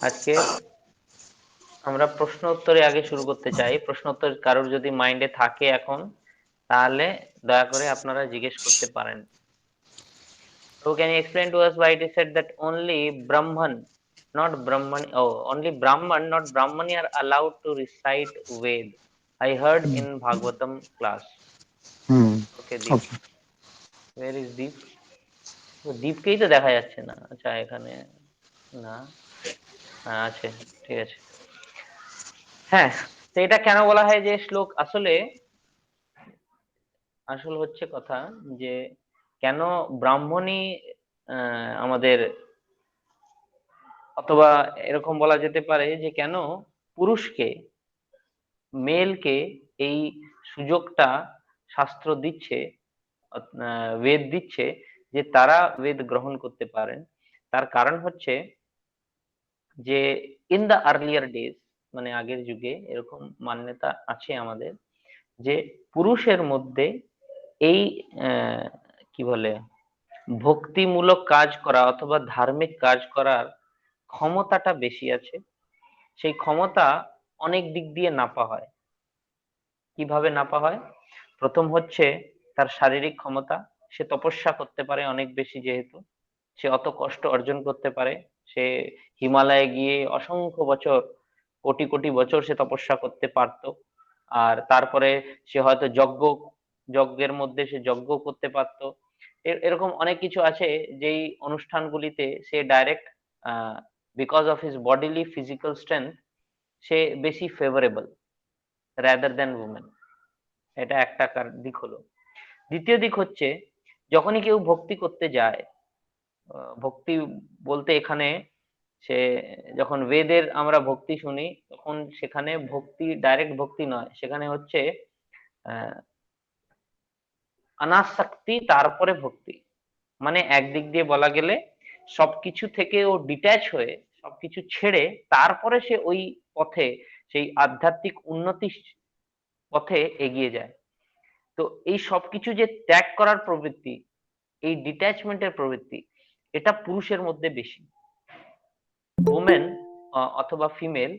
আজকে আমরা প্রশ্ন উত্তরে আগে শুরু করতে চাই। প্রশ্ন উত্তর কারোর যদি মাইন্ডে থাকে এখন, তাহলে দয়া করে আপনারা জিজ্ঞেস করতে পারেন। So can you explain to us why it is said that only Brahman, not Brahman, oh, only Brahman, not Brahmani are allowed to recite Ved? I heard in Bhagavatam class. Hmm. Okay, Deep. Okay. Where is Deep? ও দীপকেই তো দেখা যাচ্ছে না। আচ্ছা এখানে না, হ্যাঁ আছে, ঠিক আছে। হ্যাঁ, তো এটা কেন বলা হয় যে শ্লোক, আসলে আসল হচ্ছে কথা যে কেন ব্রাহ্মণই আমাদের, অথবা এরকম বলা যেতে পারে যে কেন পুরুষকে, মেলকে এই সুযোগটা শাস্ত্র দিচ্ছে, বেদ দিচ্ছে যে তারা বেদ গ্রহণ করতে পারেন। তার কারণ হচ্ছে যে ইন দা আর্লিয়ার ডেজ, মানে আগের যুগে এরকম মান্যতা আছে আমাদের যে পুরুষের মধ্যে এই আহ, কি বলে, ভক্তিমূলক কাজ করা অথবা ধার্মিক কাজ করার ক্ষমতাটা বেশি আছে। সেই ক্ষমতা অনেক দিক দিয়ে নাপা হয়। কিভাবে নাপা হয়? প্রথম হচ্ছে তার শারীরিক ক্ষমতা। সে তপস্যা করতে পারে অনেক বেশি, যেহেতু সে অত কষ্ট অর্জন করতে পারে। সে হিমালয়ে গিয়ে অসংখ্য বছর, কোটি কোটি বছর সে তপস্যা করতে পারতো। আর তারপরে সে হয়তো যজ্ঞের মধ্যে সে যজ্ঞ করতে পারতো। এরকম অনেক কিছু আছে যেই অনুষ্ঠানগুলিতে সে direct, because of his bodily physical strength, সে বেশি ফেভারেবল রাদার দ্যান উমেন। এটা একটা দিক হলো। দ্বিতীয় দিক হচ্ছে যখনই কেউ ভক্তি করতে যায়, ভক্তি বলতে এখানে সে, যখন বেদের আমরা ভক্তি শুনি তখন সেখানে ভক্তি ডাইরেক্ট ভক্তি নয়, সেখানে হচ্ছে আহ অনাসক্তি তারপরে ভক্তি। মানে একদিক দিয়ে বলা গেলে সবকিছু থেকে ও ডিট্যাচ হয়ে, সবকিছু ছেড়ে তারপরে সে ওই পথে, সেই আধ্যাত্মিক উন্নতি পথে এগিয়ে যায়। তো এই সবকিছু যে ত্যাগ করার প্রবৃত্তি, এই ডিট্যাচমেন্টের প্রবৃত্তি, এটা পুরুষের মধ্যে বেশি। ওমেন অথবা ফিমেল,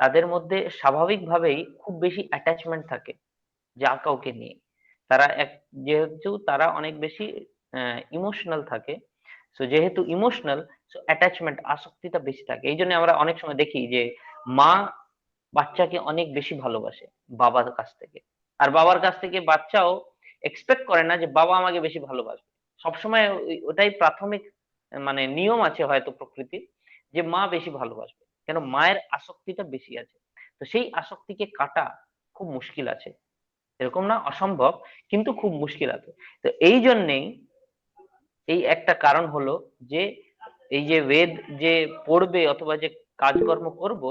তাদের মধ্যে স্বাভাবিকভাবেই খুব বেশি অ্যাটাচমেন্ট থাকে যা কাউকে নিয়ে। তারা এক, যেহেতু তারা অনেক বেশি ইমোশনাল থাকে, সো যেহেতু ইমোশনাল, সো অ্যাটাচমেন্ট, আসক্তিটা বেশি থাকে। এই জন্য আমরা অনেক সময় দেখি যে মা বাচ্চাকে অনেক বেশি ভালোবাসে বাবার কাছ থেকে, আর বাবার কাছ থেকে বাচ্চাও এক্সপেক্ট করে না যে বাবা আমাকে বেশি ভালোবাসবে। সবসময় ওটাই প্রাথমিক, মানে নিয়ম আছে হয়তো প্রকৃতির, যে মা বেশি ভালোবাসবে, কেন মায়ের আসক্তিটা বেশি আছে। তো সেই আসক্তিকে কাটা খুব মুশকিল আছে, এরকম না অসম্ভব, কিন্তু খুব মুশকিল আছে। তো এই জন্যেই, এই একটা কারণ হলো যে এই যে বেদ যে পড়বে অথবা যে কাজকর্ম করব,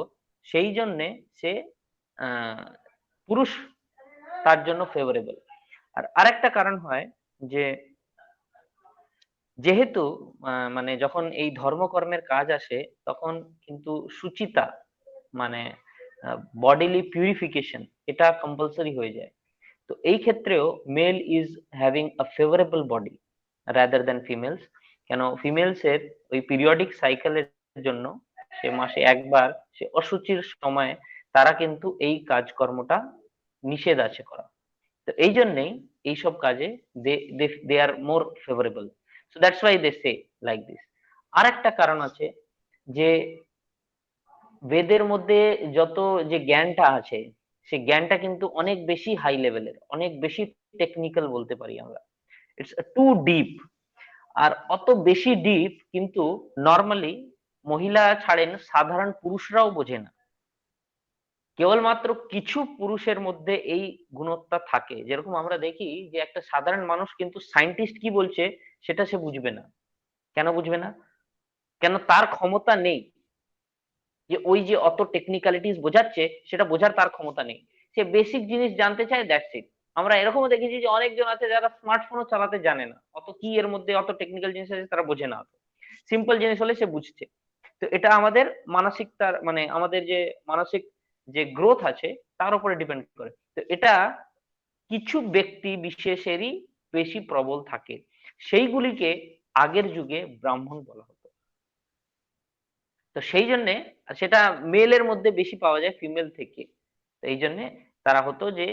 সেই জন্যে সে আহ পুরুষ তার জন্য ফেভারেবল। আর আরেকটা কারণ হয় যে যেহেতু মানে যখন এই ধর্মকর্মের কাজ আসে তখন কিন্তু সুচিতা, মানে বডিলি পিউরিফিকেশন, এটা কম্পালসরি হয়ে যায়। তো এই ক্ষেত্রেও male is having a favourable body rather than females. কেন ফিমেলস এর ওই পিরিয়ডিক সাইকেলের জন্য, সে মাসে একবার সে অসুচির সময়, তারা কিন্তু এই কাজকর্মটা নিষেধ আছে করা। তো এই জন্যেই এইসব কাজে they are more favourable. So that's why they say like this. আর একটা কারণ আছে যে বেদের মধ্যে যত যে জ্ঞানটা আছে, সেই জ্ঞানটা কিন্তু অনেক বেশি হাই লেভেলের, অনেক বেশি টেকনিক্যাল বলতে পারি আমরা। It's two deep. আর অত বেশি ডিপ কিন্তু নর্মালি মহিলা ছাড়েন সাধারণ পুরুষরাও বোঝে না। কেবলমাত্র কিছু পুরুষের মধ্যে এই গুণটা থাকে। যেরকম আমরা দেখি যে একটা সাধারণ মানুষ কিন্তু সায়েন্টিস্ট কি বলছে সেটা সে বুঝবে না। কেন বুঝবে না? কেন তার ক্ষমতা নেই, যে ওই যে অত টেকনিক্যালিটিস বোঝাচ্ছে সেটা বোঝার তার ক্ষমতা নেই। সে বেসিক জিনিস জানতে চায়, দ্যাটস ইট। আমরা এরকমও দেখেছি যে অনেকজন আছে যারা স্মার্টফোনও চালাতে জানে না, অত কি এর মধ্যে অত টেকনিক্যাল জিনিস আছে তারা বোঝে না। সিম্পল জিনিস হলে সে বুঝছে। তো এটা আমাদের মানসিক, তার মানে আমাদের যে মানসিক যে গ্রোথ আছে তার উপরে ডিপেন্ড করে। তো এটা কিছু ব্যক্তি বিশেষেরই বেশি প্রবল থাকে, সেইগুলিকে আগের যুগে ব্রাহ্মণ বলা হতো। তো সেই জন্যে সেটা মেলের মধ্যে বেশি পাওয়া যায় ফিমেল থেকে। তো এই জন্যে তারা হতো যে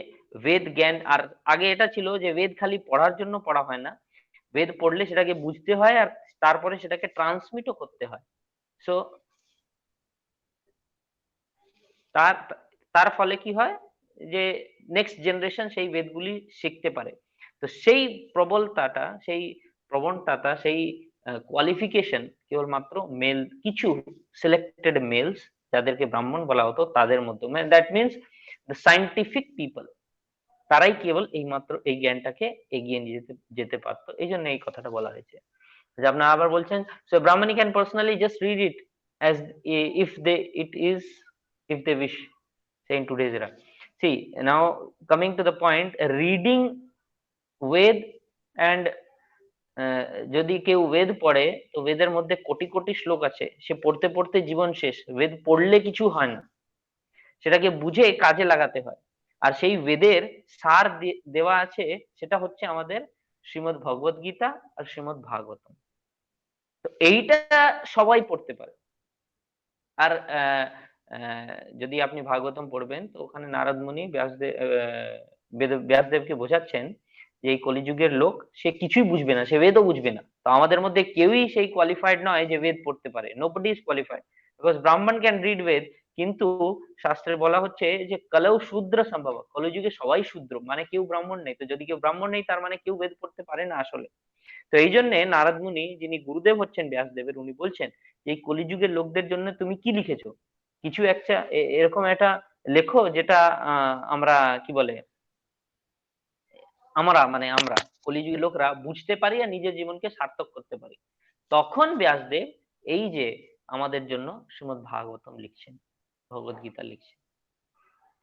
বেদ জ্ঞান, আর আগে এটা ছিল যে বেদ খালি পড়ার জন্য পড়া হয় না, বেদ পড়লে সেটাকে বুঝতে হয় আর তারপরে সেটাকে ট্রান্সমিটও করতে হয়। সো তার তার ফলে কি হয় যে নেক্সট জেনারেশন সেই বেদগুলি শিখতে পারে। তো সেই প্রবণতাটা সেই কোয়ালিফিকেশন কেবলমাত্র মেল, কিছু সিলেক্টেড মেলস যাদেরকে ব্রাহ্মণ বলা হতো তাদের মধ্যে, মানে that means the scientific people, তারাই কেবল এইমাত্র এই জ্ঞানটাকে এগিয়ে নিয়ে যেতে যেতে পারতো। এই জন্য এই কথাটা বলা হয়েছে। যে আপনারা আবার বলছেন, so Brahmani can personally just read it as if they it is, if they wish, say in today's era. See, now coming to the point, reading Ved and যদি কেউ বেদ পড়ে, তো বেদের মধ্যে কোটি কোটি শ্লোক আছে, সে পড়তে পড়তে জীবন শেষ। বেদ পড়লে কিছু হয় না, সেটাকে বুঝে কাজে লাগাতে হয়। আর সেই বেদের সার দেওয়া আছে, সেটা হচ্ছে আমাদের শ্রীমদ্ ভগবত গীতা আর শ্রীমদ্ ভাগবতম। তো এইটা সবাই পড়তে পারে। আর যদি আপনি ভাগবতম পড়বেন, তো ওখানে নারদ মুনি ব্যাসদেবকে বোঝাচ্ছেন যে এই কলিযুগের লোক, সে কিছুই বুঝবে না, সে বেদও বুঝবে না। তো আমাদের মধ্যে কেউই সেই কোয়ালিফাইড নয় যে বেদ পড়তে পারে, নোবডি ইজ কোয়ালিফাইড, বিকজ ব্রাহ্মণ ক্যান রিড বেদ। কিন্তু শাস্ত্রে বলা হচ্ছে যে কলৌ শূদ্র সম্ভব, কলিযুগে সবাই শূদ্র, মানে কেউ ব্রাহ্মণ নেই। তো যদি কেউ ব্রাহ্মণ নেই, তার মানে কেউ বেদ পড়তে পারে না আসলে। তো এই জন্য নারদ মুনি, যিনি গুরুদেব হচ্ছেন ব্যাসদেবের, উনি বলছেন যে এই কলিযুগের লোকদের জন্য তুমি কি লিখেছো, কিছু একটা এরকম একটা লেখো যেটা আমরা কি বলে, আমরা কলিযুগী লোকরা বুঝতে পারি আর নিজের জীবনকে সার্থক করতে পারি। তখন ব্যাসদেব এই যে আমাদের জন্য শ্রীমদ্ ভাগবতম লিখছেন, ভগবত গীতা লিখছেন।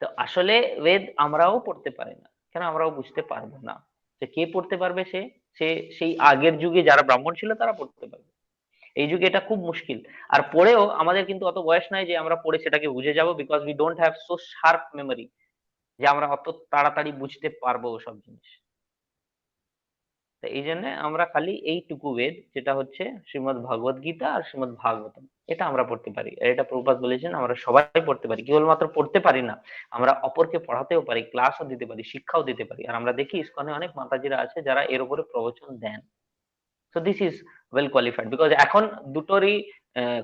তো আসলে বেদ আমরাও পড়তে পারি না, কেন আমরাও বুঝতে পারবো না। যে কে পড়তে পারবে, সে সে সেই আগের যুগে যারা ব্রাহ্মণ ছিল তারা পড়তে পারবে, এই যুগে এটা খুব মুশকিল। আর পড়েও আমাদের কিন্তু অত বয়স নাই যে আমরা পড়ে সেটাকে বুঝে যাব, because we don't have so sharp memory যে আমরা অত তাড়াতাড়ি বুঝতে পারবো ওসব জিনিস। তো এই জন্য আমরা খালি এইটুকু বেদ, যেটা হচ্ছে শ্রীমদ্ ভগবত গীতা আর শ্রীমদ্ ভাগবতম, এটা আমরা পড়তে পারি। আর এটা প্রভুপাদ বলেছেন আমরা সবাই পড়তে পারি, কেবলমাত্র পড়তে পারি না, আমরা অপরকে পড়াতেও পারি, ক্লাসও দিতে পারি, শিক্ষাও দিতে পারি। আর আমরা দেখি ইসকনে অনেক মাতাজিরা আছে যারা এর উপরে প্রবচন দেন। So this is well qualified, because এখন দুটোরই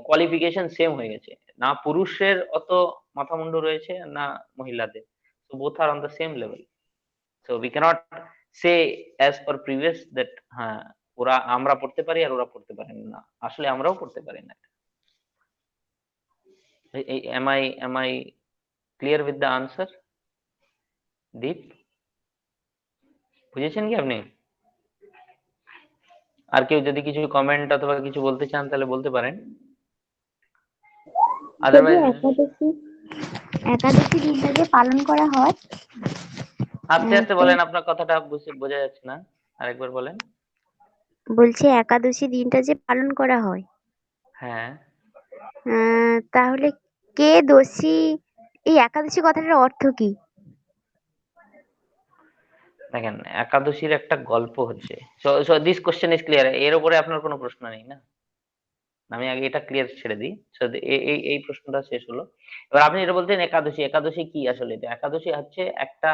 কোয়ালিফিকেশন সেম হয়ে গেছে, না পুরুষের অত মাথা মুন্ডু রয়েছে না মহিলাদের। So both are on the same level. So we cannot say as per previous that হ্যাঁ ওরা, আমরা পড়তে পারি আর ওরা পড়তে পারেন না, আসলে আমরাও পড়তে পারি না। am I clear with the answer? Deep, বুঝেছেন কি আপনি? আর কেউ যদি কিছু কমেন্ট অথবা কিছু বলতে চান তাহলে বলতে পারেন, যদি আদারওয়াইজ একাদশী একাদশী দিনটা যে পালন করা হয়, আস্তে আস্তে তো বলেন, আপনার কথাটা বোঝা যাচ্ছে না, আরেকবার বলেন। বলছি একাদশী দিনটা যে পালন করা হয়, হ্যাঁ, তাহলে কে দোষী? এই একাদশী কথাটার অর্থ কি? দেখেন একাদশীর একটা গল্প হচ্ছে, so so this question is clear, এর উপরে আপনার কোনো প্রশ্ন নেই না? আমি আগে এটা ক্লিয়ার ছেড়ে দিই। So, এই প্রশ্নটা শেষ হলো। এবার আপনি যেটা বলছেন একাদশী, একাদশী কি আসলে? এটা একাদশী হচ্ছে একটা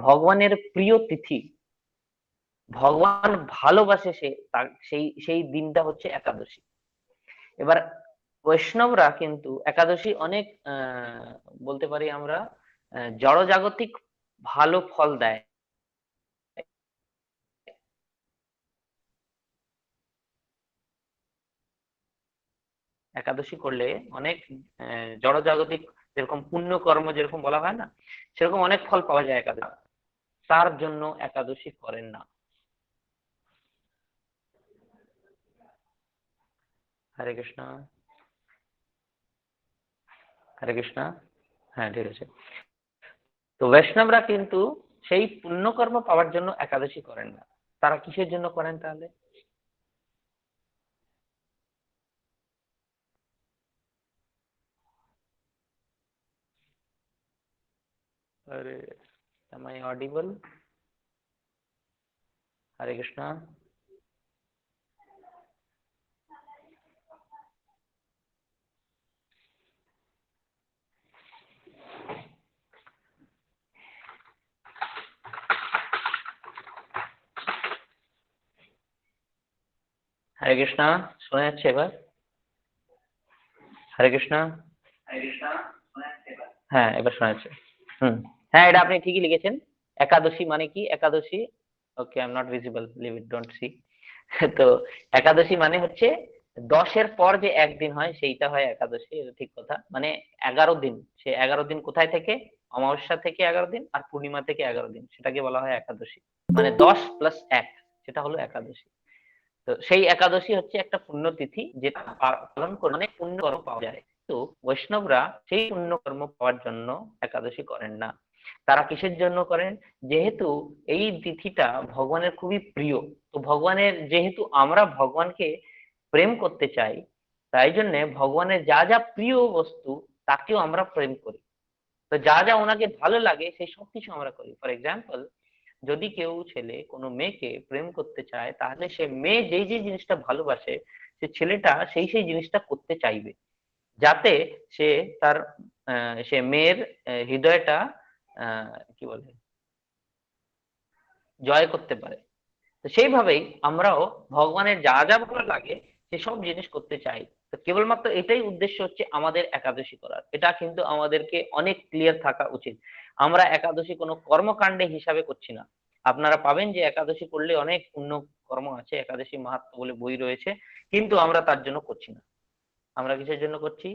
ভগবানের প্রিয় তিথি, ভগবান ভালোবাসে সে, তার সেই সেই দিনটা হচ্ছে একাদশী। এবার বৈষ্ণবরা কিন্তু একাদশী অনেক বলতে পারি আমরা জড়জাগতিক ভালো ফল দেয়। একাদশী করলে অনেক জড়জাগতিক, যেরকম পুণ্য কর্ম যেরকম বলা হয় না, সেরকম অনেক ফল পাওয়া যায় একাদশী, তার জন্য একাদশী করেন না। হরে কৃষ্ণ, হরে কৃষ্ণ। হ্যাঁ ঠিক আছে। তো বৈষ্ণবরা কিন্তু সেই পুণ্যকর্ম পাওয়ার জন্য একাদশী করেন না, তারা কিসের জন্য করেন তাহলে? আরে, am I audible? হরে কৃষ্ণ। হরে কৃষ্ণ, শোনা যাচ্ছে এবার? হরে কৃষ্ণ। হ্যাঁ, এবার শোনা যাচ্ছে। হুম। হ্যাঁ, এটা আপনি ঠিকই লিখেছেন। একাদশী মানে কি? Ekadashi, okay, I am not visible, leave it, don't see. তো একাদশী মানে হচ্ছে 10-এর পর যে একদিন হয় সেইটা হয় একাদশী, এটা ঠিক কথা। মানে 11 দিন, সে 11 দিন কোথায় থেকে? অমাবস্যা থেকে 11 দিন আর পূর্ণিমা থেকে 11 দিন, সেটাকে বলা হয় একাদশী। মানে 10+1, সেটা হলো একাদশী। তো সেই একাদশী হচ্ছে একটা পুণ্যতিথি, যেটা পালন করে মানে পুণ্যকর্ম পাওয়া যায়। তো বৈষ্ণবরা সেই পুণ্যকর্ম পাওয়ার জন্য একাদশী করেন না। তারা কিসের জন্য করেন? যেহেতু এই তিথিটা ভগবানের খুবই প্রিয়। তো ভগবানের, যেহেতু আমরা ভগবানকে প্রেম করতে চাই, তাই জন্য ভগবানের যা যা প্রিয় বস্তু তাকেও আমরা প্রেম করি। তো যা যা ওনাকে ভালো লাগে সেই সব কিছু আমরা করি। ফর এক্সাম্পল, যদি কেউ ছেলে কোনো মেয়েকে প্রেম করতে চায়, তাহলে সে মেয়ে যেই যে জিনিসটা ভালোবাসে, সে ছেলেটা সেই সেই জিনিসটা করতে চাইবে, যাতে সে তার সে মেয়ের হৃদয়টা কি বলে, জয় করতে পারে। তো সেইভাবেই আমরাও ভগবানের যা যা ভালো লাগে সেসব জিনিস করতে চাই। তো কেবলমাত্র এটাই উদ্দেশ্য হচ্ছে আমাদের একাদশী করার। এটা কিন্তু আমাদেরকে অনেক ক্লিয়ার থাকা উচিত। আমরা একাদশী কোনো কর্মকাণ্ডে হিসাবে করছি না। আপনারা পাবেন যে একাদশী করলে অনেক পুণ্য কর্ম আছে, একাদশী মাহাত্ম্য বলে বই রয়েছে, কিন্তু আমরা তার জন্য করছি না। আমরা কিসের জন্য করছি?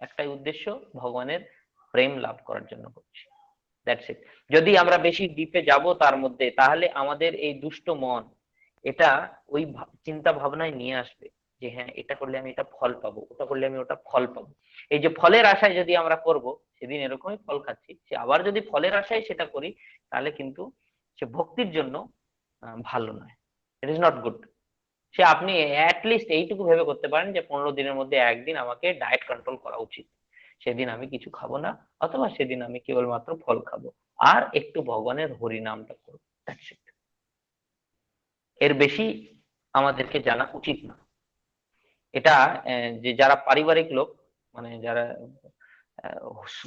একটাই উদ্দেশ্য, ভগবানের প্রেম লাভ করার জন্য করছি। That's it. যদি আমরা বেশি ডিপে যাব তার মধ্যে, তাহলে আমাদের এই দুষ্ট মন এটা ওই চিন্তা ভাবনায় নিয়ে আসবে যে হ্যাঁ, এটা করলে আমি এটা ফল পাবো, ওটা করলে আমি ওটা ফল পাবো। এই যে ফলের আশায় যদি আমরা করব, সেদিন এরকমই ফল খাচ্ছি। সে আবার যদি ফলের আশায় সেটা করি, তাহলে কিন্তু সে ভক্তির জন্য ভালো নয়। It is not good. সে আপনি লিস্ট এইটুকু ভেবে করতে পারেন যে 15 দিনের মধ্যে একদিন আমাকে ডায়েট কন্ট্রোল করা উচিত, সেদিন আমি কিছু খাবো না, অথবা সেদিন আমি কেবলমাত্র ফল খাবো আর একটু ভগবানের হরি নামটা করবো। That's it। এর বেশি আমাদেরকে জানা উচিত না। এটা যে যারা পারিবারিক লোক, মানে যারা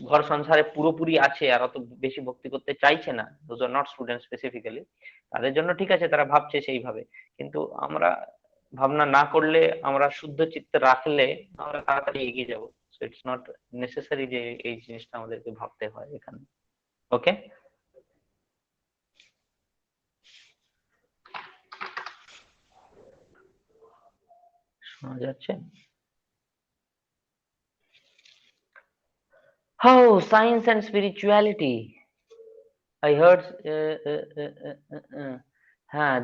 ঘর সংসারে পুরোপুরি আছে আর অত বেশি ভক্তি করতে চাইছে না, those are not student specifically, তাদের জন্য ঠিক আছে, তারা ভাবছে সেইভাবে। কিন্তু আমরা ভাবনা না করলে, আমরা শুদ্ধ চিত্তে রাখলে আমরা তাড়াতাড়ি এগিয়ে যাব। সো ইটস নট নেসেসারি যে এই জিনিসটা আমাদেরকে ভাবতে হয় এখানে। ওকে, শোনা যাচ্ছে? How science and spirituality? I heard,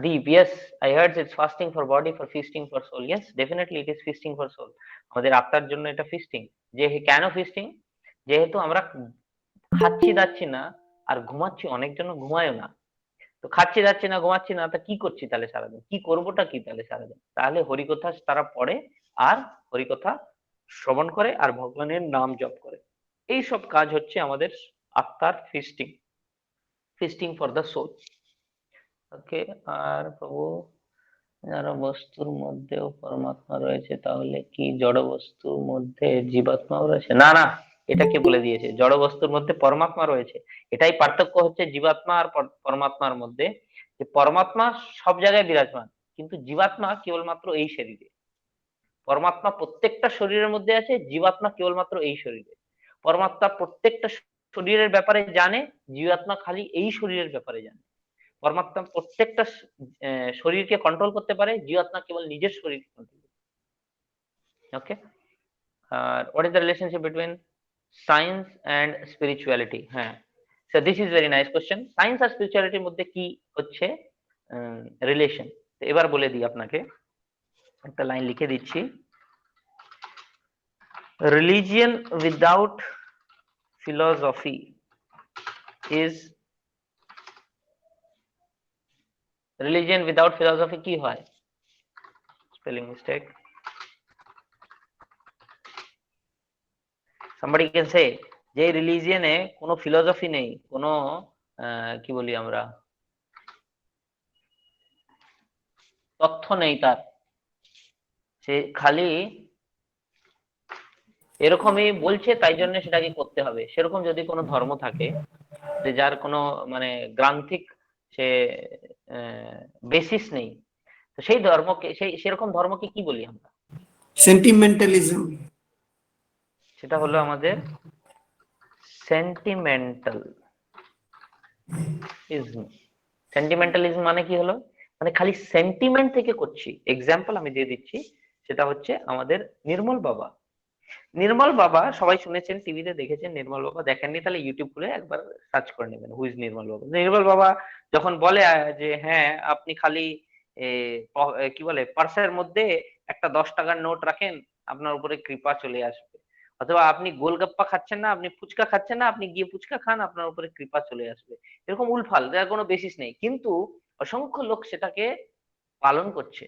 Deep, yes, I heard it's fasting for body, for feasting for soul. Yes, definitely it is feasting for soul. আমাদের আত্মার জন্য এটা ফিস্টিং। যে কেন ফিস্টিং? যেহেতু আমরা খাচ্ছি দাচ্ছি না আর ঘুমাচ্ছি, অনেকজন ঘুমায়ও না। তো খাচ্ছি দাচ্ছি না, ঘুমাচ্ছি না, তা কি করছি তাহলে সারাদিন? কি করবোটা কি তাহলে সারাদিন? তাহলে হরিকথা তারা পড়ে, আর হরিকথা শ্রবণ করে, আর ভগবানের নাম জপ করে। এই সব কাজ হচ্ছে আমাদের আত্মার ফিস্টিং, ফিস্টিং ফর দ্য সোল। ওকে। আর প্রভু, যারা বস্তুর মধ্যেও পরমাত্মা রয়েছে, তাহলে কি জড় বস্তুর মধ্যে জীবাত্মাও রয়েছে? না না, এটা কে বলে দিয়েছে জড় বস্তুর মধ্যে পরমাত্মা রয়েছে? এটাই পার্থক্য হচ্ছে জীবাত্মা আর পরমাত্মার মধ্যে, যে পরমাত্মা সব জায়গায় বিরাজমান, কিন্তু জীবাত্মা কেবলমাত্র এই শরীরে। পরমাত্মা প্রত্যেকটা শরীরের মধ্যে আছে, জীবাত্মা কেবলমাত্র এই শরীরে। পরমাত্মা প্রত্যেকটা শরীরের ব্যাপারে জানে, জীবাত্মা খালি এই শরীরের ব্যাপারে জানে। পরমাত্মা প্রত্যেকটা শরীরকে কন্ট্রোল করতে পারে, জীবাত্মা কেবল নিজের শরীরকে কন্ট্রোল করতে পারে। ওকে। আর what is the relationship between science and spirituality? হ্যাঁ, so this is very nice question. Science আর স্পিরিচুয়ালিটির মধ্যে কি হচ্ছে রিলেশন? এবার বলে দিই আপনাকে, একটা লাইন লিখে দিচ্ছি। Religion without philosophy is, religion without philosophy কি হয়? Spelling mistake. Somebody can say যে রিলিজিয়নে কোনো ফিলোসফি নেই, কোনো কি বলি আমরা, তথ্য নেই তার, সে খালি এরকমই বলছে, তাই জন্য সেটাকে করতে হবে। সেরকম যদি কোনো ধর্ম থাকে, যে যার কোনো মানে গ্রান্থিক সে বেসিস নেই, তো সেই ধর্মকে সেরকম ধর্মকে কি বলি আমরা? সেন্টিমেন্টালিজম। সেটা হলো আমাদের সেন্টিমেন্টালিজম। সেন্টিমেন্টালিজম মানে কি হলো? মানে খালি সেন্টিমেন্ট থেকে করছি। এক্সাম্পল আমি দিয়ে দিচ্ছি, সেটা হচ্ছে আমাদের নির্মল বাবা। নির্মল বাবা সবাই শুনেছেন, টিভিতে দেখেছেন, নির্মল বাবা দেখেননি তাহলে ইউটিউব খুলে একবার সার্চ করে নেবেন হু ইজ নির্মল বাবা। নির্মল বাবা যখন বলে যে হ্যাঁ আপনি খালি কি বলে পার্সের মধ্যে একটা 10 টাকার নোট রাখেন, আপনার উপরে কৃপা চলে আসবে। অথবা আপনি গোলগাপ্পা খাচ্ছেন না, আপনি ফুচকা খাচ্ছেন না, আপনি গিয়ে ফুচকা খান, আপনার উপরে কৃপা চলে আসবে। এরকম উলফাল, যার কোনো বেসিস নেই, কিন্তু অসংখ্য লোক সেটাকে পালন করছে।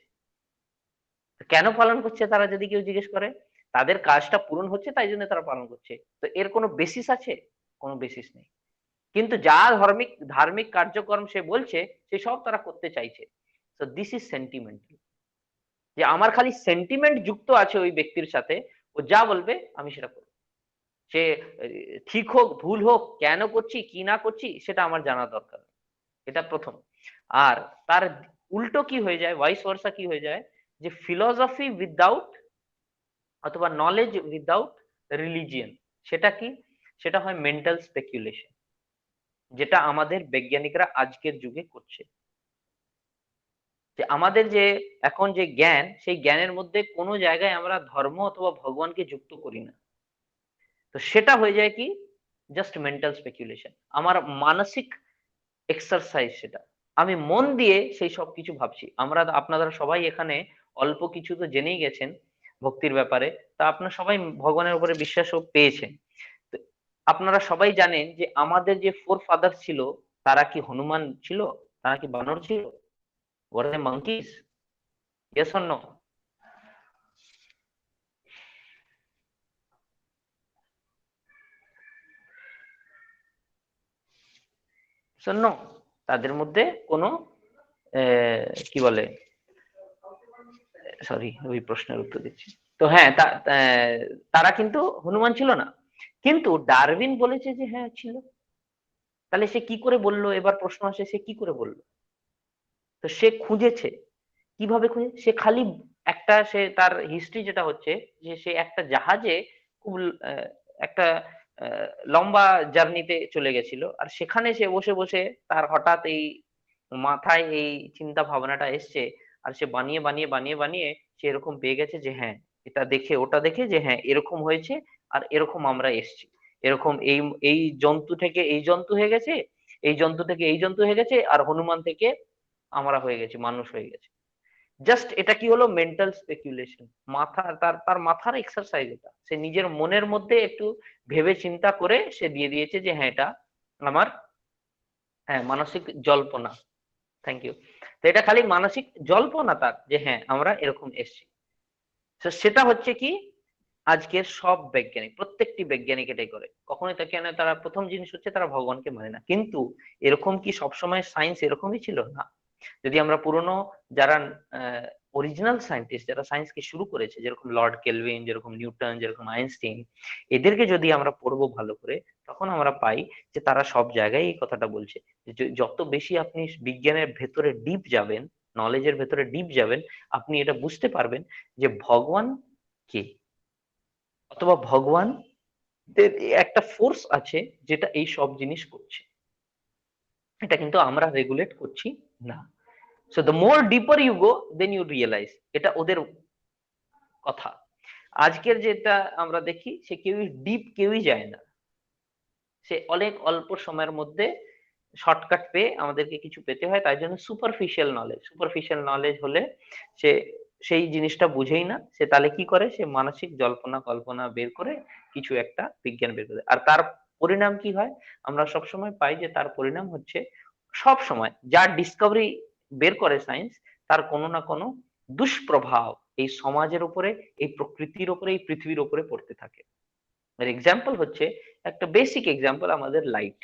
কেন পালন করছে তারা যদি কেউ জিজ্ঞেস করে? তাদের কাজটা পূরণ হচ্ছে তাই জন্য তারা পালন করছে। তো এর কোনো বেসিস আছে? কোনো বেসিস নেই। কিন্তু যা ধার্মিক ধার্মিক কার্যক্রম সে বলছে, সে সব তারা করতে চাইছে। তো দিস ইজ সেন্টিমেন্টাল। যে আমার খালি সেন্টিমেন্ট যুক্ত আছে ওই ব্যক্তির সাথে, ও যা বলবে আমি সেটা করবো। সে ঠিক হোক ভুল হোক, কেন করছি কি না করছি সেটা আমার জানা দরকার। এটা প্রথম। আর তার উল্টো কি হয়ে যায়, ভাইস ভার্সা কি হয়ে যায়, যে ফিলসফি উইদাউট অথবা নলেজ উইদাউট রিলিজিয়ন, সেটা কি? সেটা হয় মেন্টাল স্পেকুলেশন, যেটা আমাদের বৈজ্ঞানিকরা আজকের যুগে করছে। যে আমাদের যে এখন যে জ্ঞান, সেই জ্ঞানের মধ্যে কোনো জায়গায় আমরা ধর্ম অথবা ভগবানকে যুক্ত করি না। তো সেটা হয়ে যায় কি, জাস্ট মেন্টাল স্পেকুলেশন, আমার মানসিক এক্সারসাইজ সেটা। আমি মন দিয়ে সেই সব কিছু ভাবছি। আমরা আপনারা সবাই এখানে অল্প কিছু তো জেনেই গেছেন ভক্তির ব্যাপারে। তা আপনারা সবাই ভগবানের উপরে বিশ্বাসও পেয়েছেন। তো আপনারা সবাই জানেন যে আমাদের যে ফোর ফাদার ছিল, তারা কি হনুমান ছিল? তারা কি বানর ছিল? Were they monkeys? Yes or no? So no, তাদের মধ্যে কোনো কি বলে, সরি ওই প্রশ্নের উত্তর দিচ্ছি। তো হ্যাঁ, তারা কিন্তু হনুমান ছিল না। কিন্তু ডারউইন বলেছে যে হ্যাঁ ছিল। তাহলে সে কি করে বললো? এবার প্রশ্ন আসে, সে কি করে বললো? তো সে খুঁজেছে। কিভাবে খুঁজে? সে খালি একটা, সে তার হিস্ট্রি যেটা হচ্ছে যে সে একটা জাহাজে খুব একটা লম্বা জার্নিতে চলে গেছিল, আর সেখানে সে বসে বসে তার হঠাৎ এই মাথায় এই চিন্তা ভাবনাটা এসছে, আর সে বানিয়ে বানিয়ে বানিয়ে বানিয়ে সে এরকম পেয়ে গেছে যে হ্যাঁ এটা দেখে ওটা দেখে যে হ্যাঁ এরকম হয়েছে, আর এরকম আমরা এসছি, এরকম এই এই জন্তু থেকে এই জন্তু হয়ে গেছে, এই জন্তু থেকে এই জন্তু হয়ে গেছে, আর হনুমান থেকে আমরা হয়ে গেছি, মানুষ হয়ে গেছে। জাস্ট এটা কি হলো, মেন্টাল স্পেকুলেশন। মাথা তার তার মাথার এক্সারসাইজ এটা। সে নিজের মনের মধ্যে একটু ভেবে চিন্তা করে সে দিয়ে দিয়েছে যে হ্যাঁ এটা আমার, হ্যাঁ মানসিক জল্পনা। Thank you. তো এটা খালি মানসিক জল্পনা তার, যে হ্যাঁ আমরা এরকম এসেছি। তো সেটা হচ্ছে কি, আজকের সব বৈজ্ঞানিক, প্রত্যেকটি বৈজ্ঞানিক এটাই করে। কখনোই তাকে না, তারা প্রথম জিনিস হচ্ছে তারা ভগবানকে মানে না। কিন্তু এরকম কি সবসময় সায়েন্স এরকমই ছিল? না। যদি আমরা পুরনো যারা অরিজিনাল সায়েন্টিস্ট, যারা সায়েন্সকে শুরু করেছে, যেরকম লর্ড কেলভিন, যেরকম নিউটন, যেরকম আইনস্টাইন, এদেরকে যদি আমরা পড়বো ভালো করে, তখন আমরা পাই যে তারা সব জায়গায় এই কথাটা বলছে যে যত বেশি আপনি বিজ্ঞানের ভেতরে ডিপ যাবেন, নলেজের ভেতরে ডিপ যাবেন, আপনি এটা বুঝতে পারবেন যে ভগবান কে, অথবা ভগবান একটা ফোর্স আছে যেটা এই সব জিনিস করছে। এটা কিন্তু আমরা রেগুলেট করছি না। So the more deeper you go, then you realise এটা ওদের কথা। আজকের যেটা আমরা দেখি, সে কেউই ডিপ কেউই যায় না। সে অনেক অল্প সময়ের মধ্যে শর্টকাট পেয়ে আমাদেরকে কিছু পেতে হয়, তাই জন্য সুপারফিশিয়াল নলেজ। সুপারফিশিয়াল নলেজ হলে সে সেই জিনিসটা বুঝেই না। সে তাহলে কি করে, সে মানসিক জল্পনা কল্পনা বের করে কিছু একটা বিজ্ঞান বের করে। আর তার পরিণাম কি হয়? আমরা সবসময় পাই যে তার পরিণাম হচ্ছে, সব সময় যা ডিসকভারি বের করে সায়েন্স, তার কোনো না কোনো দুষ্প্রভাব এই সমাজের উপরে, এই প্রকৃতির উপরে, এই পৃথিবীর উপরে পড়তে থাকে। এর এক্সাম্পল হচ্ছে, একটা বেসিক এক্সাম্পল আমাদের লাইট।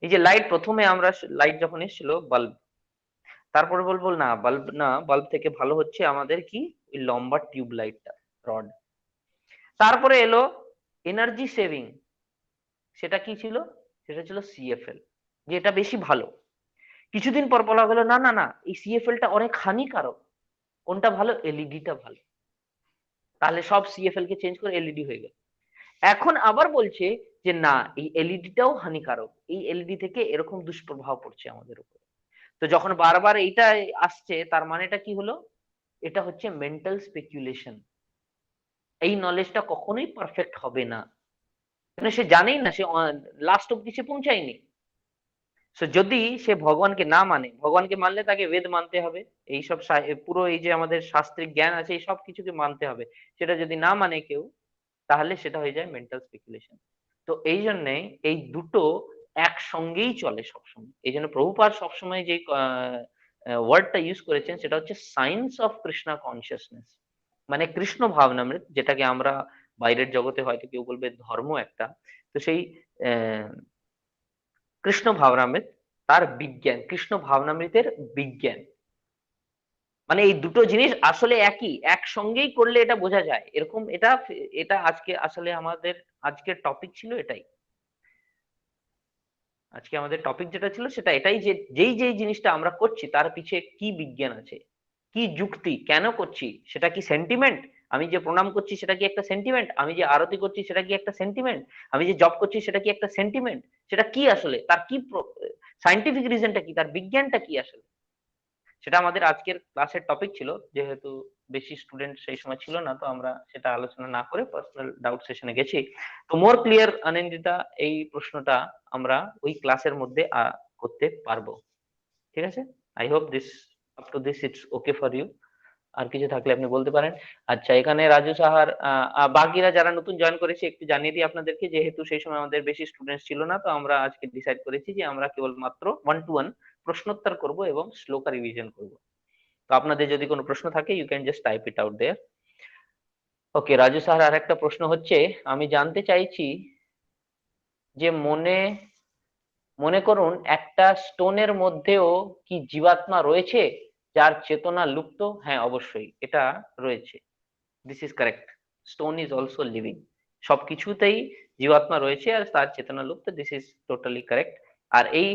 এই যে লাইট, প্রথমে আমরা লাইট যখন এসেছিল বাল্ব, তারপরে বলবো না বাল্ব না, বাল্ব থেকে ভালো হচ্ছে আমাদের কি, ওই লম্বা টিউব লাইটটা, রড। তারপরে এলো এনার্জি সেভিং, সেটা কি ছিল? সেটা ছিল সিএফএল, যে এটা বেশি ভালো। কিছুদিন পর বলা গেল না না না, এই সিএফএলটা অনেক হানিকারক। কোনটা ভালো? এলইডিটা ভালো। তাহলে সব সিএফএল কে চেঞ্জ করে এলইডি হয়ে গেল। এখন আবার বলছে যে না, এই এলইডিটাও হানিকারক, এই এলইডি থেকে এরকম দুষ্প্রভাব পড়ছে আমাদের উপর। তো যখন বারবার এইটা আসছে, তার মানেটা কি হলো? এটা হচ্ছে মেন্টাল স্পেকুলেশন। এই নলেজটা কখনোই পারফেক্ট হবে না, মানে সে জানেই না, সে লাস্ট অব্দি সে পৌঁছায়নি। সো যদি সে ভগবানকে না মানে, ভগবানকে মানলে তাকে বেদ মানতে হবে, এইসব পুরো এই যে আমাদের শাস্ত্রিক জ্ঞান আছে এই সব কিছুকে মানতে হবে। সেটা যদি না মানে কেউ, তাহলে সেটা হয়ে যায় মেন্টাল স্পেকুলেশন। তো এই জন্যে এই দুটো একসঙ্গেই চলে সবসময়। এই জন্য প্রভুপাদ সবসময় যে ওয়ার্ডটা ইউজ করেছেন সেটা হচ্ছে সায়েন্স অফ কৃষ্ণা কনসিয়াসনেস, মানে কৃষ্ণ ভাবনামৃত, যেটাকে আমরা বাইরের জগতে হয়তো কেউ বলবে ধর্ম একটা। তো সেই আহ, কৃষ্ণ ভাবনামৃত, তার বিজ্ঞান, কৃষ্ণ ভাবনামৃতের বিজ্ঞান, মানে এই দুটো জিনিস আসলে একই, একসঙ্গেই করলে এটা বোঝা যায় এরকম। এটা এটা আজকে আসলে আমাদের আজকের টপিক ছিল এটাই। আজকে আমাদের টপিক যেটা ছিল সেটা এটাই, যে যেই যেই জিনিসটা আমরা করছি তার পিছে কি বিজ্ঞান আছে, কি যুক্তি, কেন করছি, সেটা কি সেন্টিমেন্ট? আমি যে প্রণাম করছি সেটা কি একটা সেন্টিমেন্ট? আমি যে আরতি করছি সেটা কি একটা সেন্টিমেন্ট? আমি যে জব করছি সেটা কি একটা সেন্টিমেন্ট? সেটা কি আসলে, তার কি সাইন্টিফিক রিজনটা কি, তার বিজ্ঞানটা কি আসলে? সেটা আমাদের আজকের ক্লাসের টপিক ছিল। যেহেতু বেশি স্টুডেন্ট সেই সময় ছিল না, তো আমরা সেটা আলোচনা না করে পার্সোনাল ডাউট সেশনে গেছি। তো মোর ক্লিয়ার আনন্দিতা, এই প্রশ্নটা আমরা ওই ক্লাসের মধ্যে করতে পারবো। ঠিক আছে? I hope this, up to this it's okay for you. আর কিছু থাকলে আপনি বলতে পারেন। আচ্ছা, এখানে রাজু সাহার বাকিরা যারা নতুন জয়েন করেছে একটু জানিয়ে দিই আপনাদেরকে, যেহেতু সেই সময় আমাদের বেশি স্টুডেন্টস ছিল না, তো আমরা আজকে ডিসাইড করেছি যে আমরা কেবলমাত্র 1 to 1 প্রশ্নোত্তর করব এবং শ্লোকা রিভিশন করব। তো আপনাদের যদি কোনো প্রশ্ন থাকে you can just type it out there. Okay, Raju sir আর একটা প্রশ্ন হচ্ছে, আমি জানতে চাইছি যে মনে মনে করুন একটা স্টোনের মধ্যেও কি জীবাত্মা রয়েছে যার চেতনা লুপ্ত? হ্যাঁ, অবশ্যই এটা রয়েছে। This is correct. Stone is also living. সবকিছুতেই জীবাত্মা রয়েছে আর তার চেতনা লুপ্ত, দিস ইজ টোটালি কারেক্ট। আর এই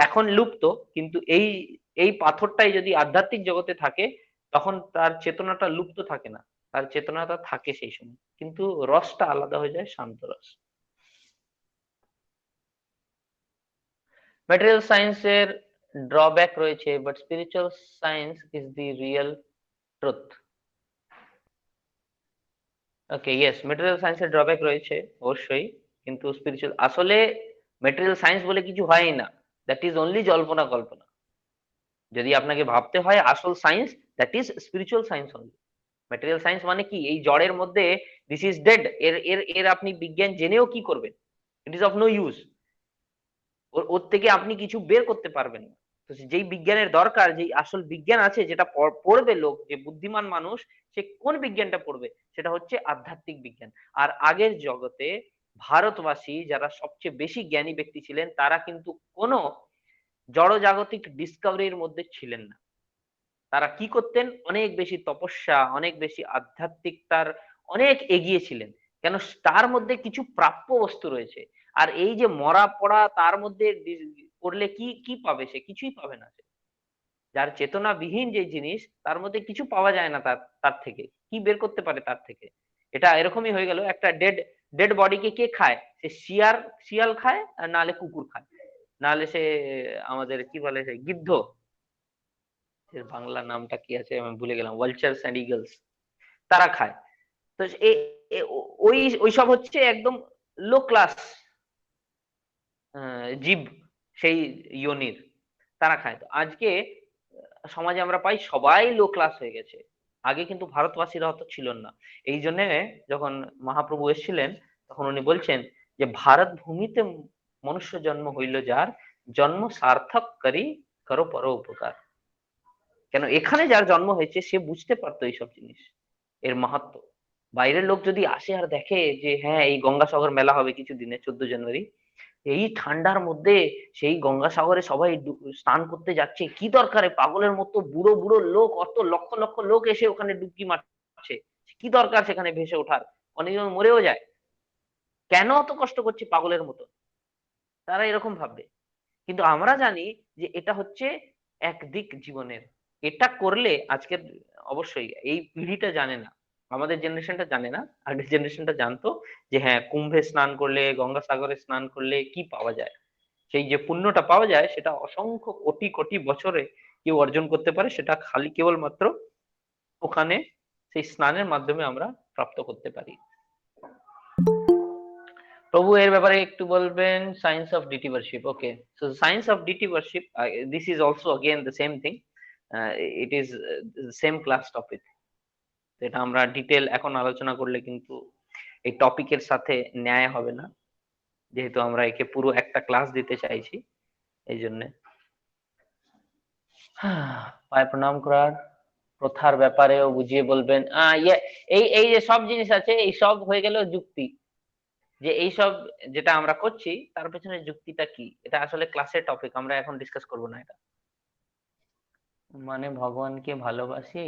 এখন লুপ্ত, কিন্তু এই এই পাথরটাই যদি আধ্যাত্মিক জগতে থাকে তখন তার চেতনাটা লুপ্ত থাকে না, তার চেতনাটা থাকে সেই সময়, কিন্তু রসটা আলাদা হয়ে যায়, শান্ত রস। ম্যাটেরিয়াল সায়েন্সের ড্রব্যাক রয়েছে, but spiritual science is the real truth. Okay, yes, material সায়েন্সের ড্রব্যাক রয়েছে অবশ্যই, কিন্তু স্পিরিচুয়াল আসলে মেটেরিয়াল সায়েন্স বলে কিছু হয়ই না, দ্যাট ইজ অনলি জল্পনা কল্পনা। যদি আপনাকে ভাবতে হয় আসল science, that is spiritual science only. Material science মানে কি? এই জড়ের মধ্যে দিস ইজ ডেড, এর এর এর আপনি বিজ্ঞান জেনেও কি করবেন? It is of no use. ওর ওর থেকে আপনি কিছু বের করতে পারবেন না। তো যেই বিজ্ঞানের দরকার, যেই আসল বিজ্ঞান আছে যেটা পড়বে লোক, যে বুদ্ধিমান মানুষ, সে কোন বিজ্ঞানটা পড়বে? সেটা হচ্ছে আধ্যাত্মিক বিজ্ঞান। আর আগের জগতে ভারতবাসী যারা সবচেয়ে বেশি জ্ঞানী ব্যক্তি ছিলেন, তারা কিন্তু কোনো জড়জাগতিক ডিসকভারির মধ্যে ছিলেন না। তারা কি করতেন? অনেক বেশি তপস্যা, অনেক বেশি আধ্যাত্মিকতার অনেক এগিয়ে ছিলেন। কেন? তার মধ্যে কিছু প্রাপ্য বস্তু রয়েছে। আর এই যে মরা পড়া তার মধ্যে করলে কি কি পাবে? সে কিছুই পাবে না। সে যার চেতনাবিহীন যে জিনিস, তার মধ্যে কিছু পাওয়া যায় না, তার তার থেকে কি বের করতে পারে তার থেকে? এটা এরকমই হয়ে গেল, একটা ডেড ডেড বডিকে কে খায়? সে শিয়াল খায়, আর নাহলে কুকুর খায়, নাহলে সে আমাদের কি বলে, সে গিদ্ধ, এর বাংলা নামটা কি আছে আমি ভুলে গেলাম, ভালচারস এন্ড ইগলস, তারা খায়। তো ওই ওইসব হচ্ছে একদম লো ক্লাস জীব, সেই ইয়োনির, তারা খায়। তো আজকে সমাজে আমরা পাই সবাই লো ক্লাস হয়ে গেছে। আগে কিন্তু ভারতবাসীরা অত ছিল না। এই জন্য যখন মহাপ্রভু এসেছিলেন, তখন উনি বলছেন যে ভারত ভূমিতে মনুষ্য জন্ম হইল যার, জন্ম সার্থক করি করো পর উপকার। কেন? এখানে যার জন্ম হয়েছে সে বুঝতে পারতো এইসব জিনিস, এর মাহাত্ম্য। বাইরের লোক যদি আসে আর দেখে যে হ্যাঁ এই গঙ্গাসাগর মেলা হবে কিছুদিনে 14 জানুয়ারি, এই ঠান্ডার মধ্যে সেই গঙ্গাসাগরে সবাই স্নান করতে যাচ্ছে, কি দরকারে পাগলের মতো বুড়ো বুড়ো লোক, অত লক্ষ লক্ষ লোক এসে ওখানে ডুবকি মারছে, কি দরকার সেখানে ভেসে ওঠার? অনেকজন মরেও যায়, কেন অত কষ্ট করছে পাগলের মতো? তারা এরকম ভাববে। কিন্তু আমরা জানি যে এটা হচ্ছে একদিক জীবনের। এটা করলে আজকের, অবশ্যই এই পিঢ়িটা জানে না, আমাদের জেনারেশনটা জানে না, আগের জেনারেশনটা জানতো যে হ্যাঁ কুম্ভে স্নান করলে, গঙ্গাসাগরে স্নান করলে কি পাওয়া যায়, সেই যে পুণ্যটা পাওয়া যায় সেটা অসংখ্য কোটি কোটি বছরে কেউ অর্জন করতে পারে, সেটা খালি কেবলমাত্র ওখানে সেই স্নানের মাধ্যমে আমরা প্রাপ্ত করতে পারি। প্রভু এর ব্যাপারে একটু বলবেন, science of deity worship. Okay, so science of deity worship, this is also again the same thing, it is same class topic. এটা আমরা ডিটেল এখন আলোচনা করলে কিন্তু এই টপিকের সাথে ন্যায় হবে না, যেহেতু আমরা একে পুরো একটা ক্লাস দিতে চাইছি, এই জন্য পায়ে প্রণাম করার প্রথার ব্যাপারেও বুঝিয়ে বলবেন। এই এই যে সব জিনিস আছে, এই সব হয়ে গেল যুক্তি, যে এই সব যেটা আমরা করছি তার পেছনে যুক্তিটা কি, এটা আসলে ক্লাসের টপিক, আমরা এখন ডিসকাস করব না এটা। মানে ভগবানকে ভালোবাসি,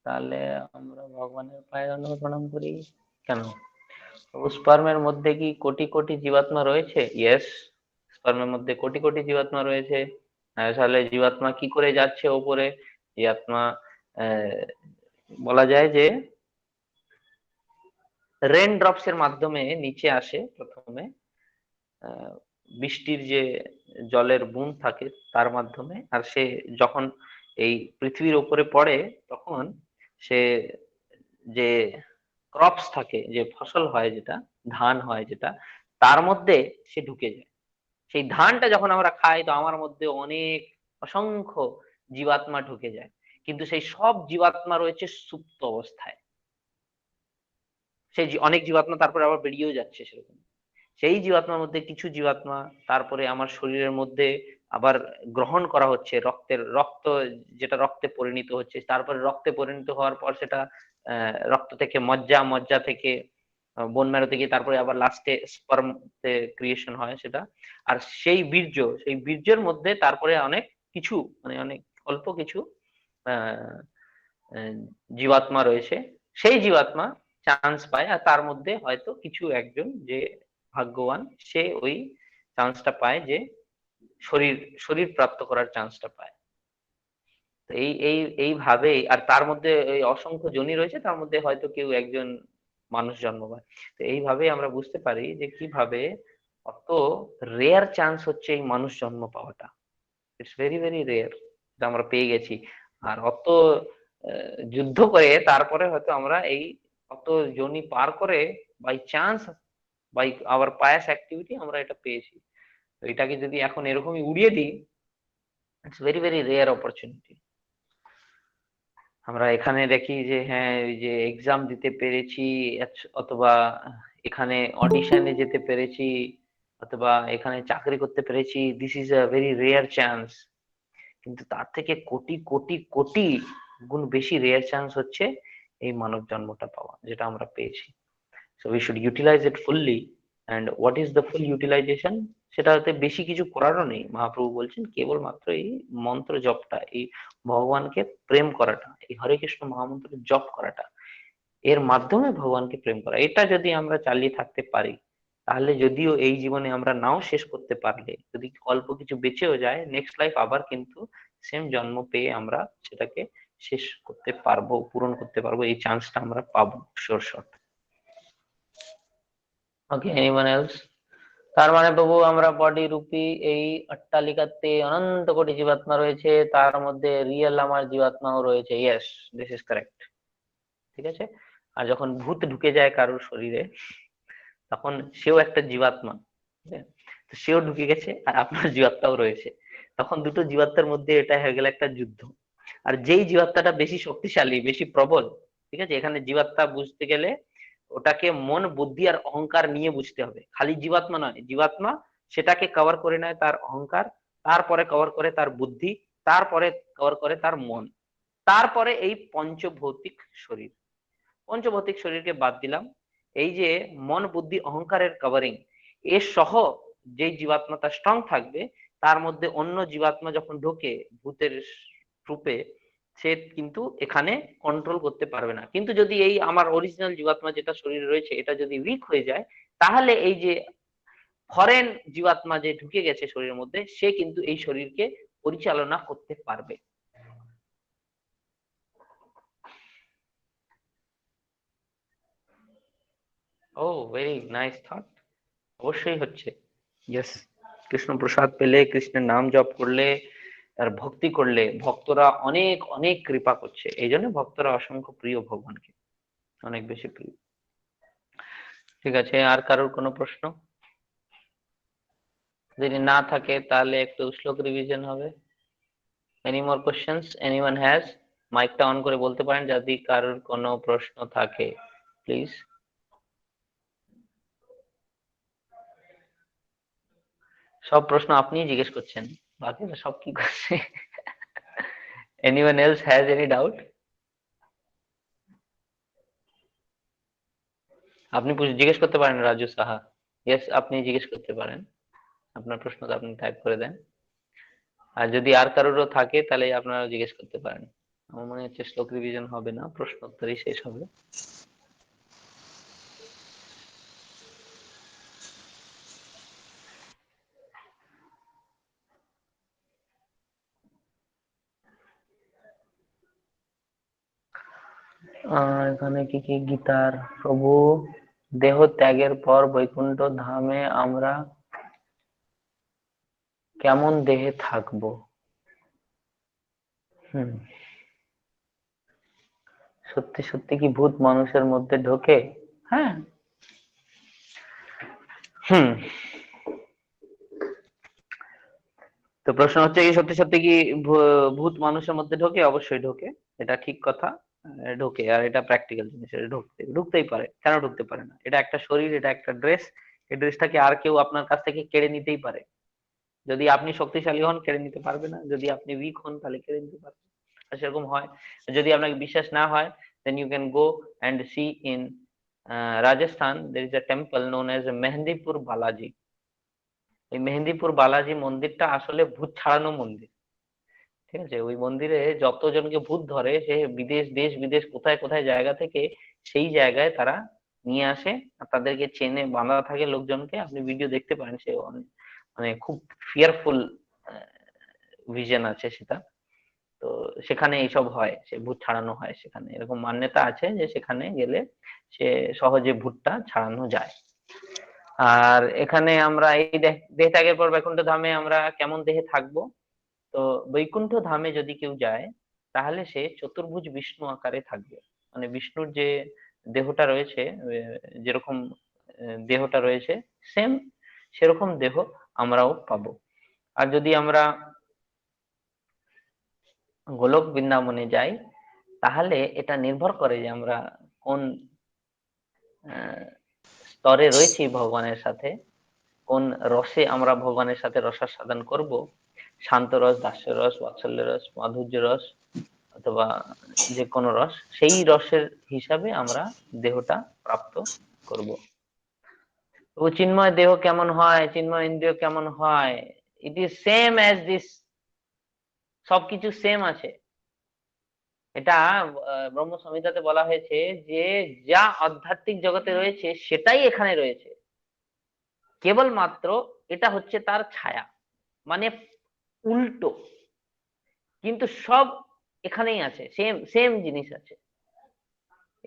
তাহলে আমরা ভগবানের পায়ে দণ্ড প্রণাম করি কেন? স্পার্মের মধ্যে কি কোটি কোটি জীবাত্মা রয়েছে? ইয়েস, স্পার্মের মধ্যে কোটি কোটি জীবাত্মা রয়েছে। তাহলে জীবাত্মা কি করে যাচ্ছে ওপরে? জীবাত্মা আহ, বলা যায় যে রেন ড্রপস এর মাধ্যমে নিচে আসে প্রথমে, আহ, বৃষ্টির যে জলের বুঁদ থাকে তার মাধ্যমে, আর সে যখন এই পৃথিবীর উপরে পড়ে তখন সে যে ক্রপস থাকে, যে ফসল হয়, যেটা ধান হয়, যেটা তার মধ্যে সে ঢুকে যায়। সেই ধানটা যখন আমরা খাই তো আমার মধ্যে অনেক অসংখ্য জীবাত্মা ঢুকে যায়, কিন্তু সেই সব জীবাত্মা রয়েছে সুপ্ত অবস্থায়। সেই অনেক জীবাত্মা তারপরে আবার বেরিয়েও যাচ্ছে সেরকম। সেই জীবাত্মার মধ্যে কিছু জীবাত্মা তারপরে আমার শরীরের মধ্যে আবার গ্রহণ করা হচ্ছে, রক্ত যেটা রক্তে পরিণত হচ্ছে, তারপরে রক্তে পরিণত হওয়ার পর সেটা রক্ত থেকে মজ্জা, মজ্জা থেকে বোন ম্যারো থেকে, তারপরে আবার লাস্টে স্পার্ম ক্রিয়েশন হয় সেটা। আর সেই বীর্যের মধ্যে তারপরে অনেক কিছু, মানে অনেক অল্প কিছু আহ আহ, জীবাত্মা রয়েছে। সেই জীবাত্মা চান্স পায়, আর তার মধ্যে হয়তো কিছু একজন যে ভাগ্যবান, সে ওই চান্সটা পায়, যে শরীর শরীর প্রাপ্ত করার চান্সটা পায়। তো এইভাবে, আর তার মধ্যে এই অসংখ্য জনি রয়েছে, তার মধ্যে হয়তো কেউ একজন মানুষ জন্ম পায়। তো এইভাবেই আমরা বুঝতে পারি যে কিভাবে অত রেয়ার চান্স হচ্ছে এই মানুষ জন্ম পাওয়াটা। ইটস ভেরি ভেরি রেয়ার, এটা আমরা পেয়ে গেছি। আর অত যুদ্ধ করে তারপরে হয়তো আমরা এই অত জনি পার করে by chance, by our pious activity আমরা এটা পেয়েছি। তো এটাকে যদি এখন এরকমই উড়িয়ে দিই, it's very very rare opportunity. আমরা এখানে দেখি যে হ্যাঁ ওই যে এক্সাম দিতে পেরেছি, অথবা এখানে অডিশনে যেতে পেরেছি, অথবা এখানে চাকরি করতে পেরেছি, this is a very rare chance. কিন্তু তার থেকে কোটি কোটি কোটি গুণ বেশি রেয়ার চান্স হচ্ছে এই মানব জন্মটা পাওয়া, যেটা আমরা পেয়েছি। So we should utilize it fully. And what is the full utilization? সেটাতে বেশি কিছু করারও নেই। মহাপ্রভু বলছেন কেবলমাত্র এই মন্ত্র জপটা, এই ভগবানকে প্রেম করাটা, এই হরে কৃষ্ণ মহামন্ত্র জপ করাটা, এর মাধ্যমে ভগবানকে প্রেম করা, এটা যদি আমরা চালিয়ে থাকতে পারি, তাহলে যদিও এই জীবনে আমরা নাও শেষ করতে পারলে, যদি অল্প কিছু বেঁচেও যায়, নেক্সট লাইফ আবার কিন্তু সেম জন্ম পেয়ে আমরা সেটাকে শেষ করতে পারবো, পূরণ করতে পারবো, এই চান্সটা আমরা পাবো শিওর শট। ওকে, এনিওয়ান এলস? তার মানে প্রভু আমরা বডি রূপী এই অট্টালিকাতে অনন্ত কোটি জীবাত্মা রয়েছে, তার মধ্যে রিয়েল আমার জীবাত্মাও রয়েছে। Yes, this is correct. ঠিক আছে। আর যখন ভূত ঢুকে যায় কারোর শরীরে, তখন সেও একটা জীবাত্মা, ঠিক আছে? তো সেও ঢুকে গেছে আর আপনার জীবাত্মাও রয়েছে, তখন দুটো জীবাত্মার মধ্যে এটা হয়ে গেল একটা যুদ্ধ। আর যেই জীবাত্মাটা বেশি শক্তিশালী, বেশি প্রবল, ঠিক আছে, এখানে জীবাত্মা বুঝতে গেলে ওটাকে মন, বুদ্ধি আর অহংকার নিয়ে বুঝতে হবে, খালি জীবাত্মা নয়। জীবাত্মা সেটাকে কভার করে নেয় তার অহংকার, তারপরে কভার করে তার বুদ্ধি, তারপরে কভার করে তার মন, তারপরে এই পঞ্চভৌতিক শরীর। পঞ্চভৌতিক শরীরকে বাদ দিলাম, এই যে মন, বুদ্ধি, অহংকারের কভারিং, এর সহ যে জীবাত্মাটা স্ট্রং থাকবে, তার মধ্যে অন্য জীবাত্মা যখন ঢোকে ভূতের রূপে, সে কিন্তু এখানে কন্ট্রোল করতে পারবে না। কিন্তু যদি এই আমার অরিজিনাল জীবাত্মা যেটা শরীরে রয়েছে, এটা যদি উইক হয়ে যায়, তাহলে এই যে ফরেন জীবাত্মা যে ঢুকে গেছে শরীরের মধ্যে, সে কিন্তু এই শরীরকে পরিচালনা করতে পারবে। ও ভেরি নাইস থট। অবশ্যই হচ্ছে। ইয়েস, কৃষ্ণ প্রসাদ পেলে, কৃষ্ণের নাম জপ করলে, আর ভক্তি করলে ভক্তরা অনেক অনেক কৃপা করছে, এই জন্য ভক্তরা অসংখ্য প্রিয় ভগবানকে, অনেক বেশি প্রিয়। ঠিক আছে, আর কারোর কোনো প্রশ্ন? যদি না থাকে তাহলে একটু শ্লোক রিভিশন হবে। Any more questions anyone has? মাইকটা অন করে বলতে পারেন যদি কারোর কোনো প্রশ্ন থাকে, প্লিজ। সব প্রশ্ন আপনিই জিজ্ঞেস করছেন, বাকিরা সব কি করছে? Anyone else has any doubt? আপনি জিজ্ঞেস করতে পারেন রাজু সাহা। ইয়েস, আপনি জিজ্ঞেস করতে পারেন, আপনার প্রশ্নটা আপনি টাইপ করে দেন। আর যদি আর কারোরও থাকে তাহলে আপনারা জিজ্ঞেস করতে পারেন। আমার মনে হচ্ছে শ্লোক রিভিশন হবে না, প্রশ্নোত্তরই শেষ হবে। এখানে কি কি গীতার, প্রভু দেহ ত্যাগের পর বৈকুণ্ঠ ধামে আমরা কেমন দেহে থাকবো? হুম, সত্যি সত্যি কি ভূত মানুষের মধ্যে ঢোকে? হ্যাঁ। হুম। তো প্রশ্ন হচ্ছে কি, সত্যি সত্যি কি ভূত মানুষের মধ্যে ঢোকে? অবশ্যই ঢোকে, এটা ঠিক কথা। ঢোকে, আর এটা প্র্যাকটিক্যাল জিনিস, এটা ঢুকতেই পারে, কেন ঢুকতে পারে না? এটা একটা শরীর, এটা একটা ড্রেস, এই ড্রেসটাকে আর কেউ আপনার কাছ থেকে কেড়ে নিতেই পারে। যদি আপনি শক্তিশালী হন কেড়ে নিতে পারবে না, যদি আপনি উইক হন তাহলে কেড়ে নিতে পারবে। আর সেরকম হয়। যদি আপনাকে বিশ্বাস না হয়, then you can go and see in Rajasthan there is a temple known as Mehendipur Balaji. এই মেহেন্দিপুর বালাজি মন্দিরটা আসলে ভূত ছাড়ানো মন্দির। ঠিক আছে, ওই মন্দিরে যতজনকে ভূত ধরে, সে বিদেশ, দেশ বিদেশ, কোথায় কোথায় জায়গা থেকে সেই জায়গায় তারা নিয়ে আসে, আর তাদেরকে চেনে বাঁধা থাকে লোকজনকে। আপনি ভিডিও দেখতে পারেন, সে মানে খুব ফিয়ারফুল ভিশন আছে সেটা। তো সেখানে এইসব হয়, সে ভূত ছাড়ানো হয় সেখানে, এরকম মান্যতা আছে যে সেখানে গেলে সে সহজে ভূতটা ছাড়ানো যায়। আর এখানে আমরা এই দেহ ত্যাগের পর বৈকুণ্ঠ ধামে আমরা কেমন দেহে থাকবো? তো বৈকুণ্ঠ ধামে যদি কেউ যায়, তাহলে সে চতুর্ভুজ বিষ্ণু আকারে থাকবে। মানে বিষ্ণুর যে দেহটা রয়েছে, যেরকম দেহটা রয়েছে, সেম সেরকম দেহ আমরাও পাবো। আর যদি আমরা গোলক বৃন্দাবনে যাই, তাহলে এটা নির্ভর করে যে আমরা কোন আহ, স্তরে রয়েছি ভগবানের সাথে, কোন রসে আমরা ভগবানের সাথে রসাস্বাদন করব। শান্ত রস, দাস্য রস, বাৎসল্য রস, মাধুর্য রস, অথবা যে কোনো রস, সেই রসের হিসাবে আমরা দেহটা প্রাপ্ত করব। তো চিন্ময় দেহ কেমন হয়, চিন্ময় ইন্দ্রিয় কেমন হয়? ইট ইজ সেম অ্যাজ দিস, সবকিছু সেম আছে। এটা ব্রহ্ম সংহিতাতে বলা হয়েছে যে যা আধ্যাত্মিক জগতে রয়েছে সেটাই এখানে রয়েছে, কেবলমাত্র এটা হচ্ছে তার ছায়া, মানে উল্টো। কিন্তু সব এখানেই আছে, সেম সেম জিনিস আছে।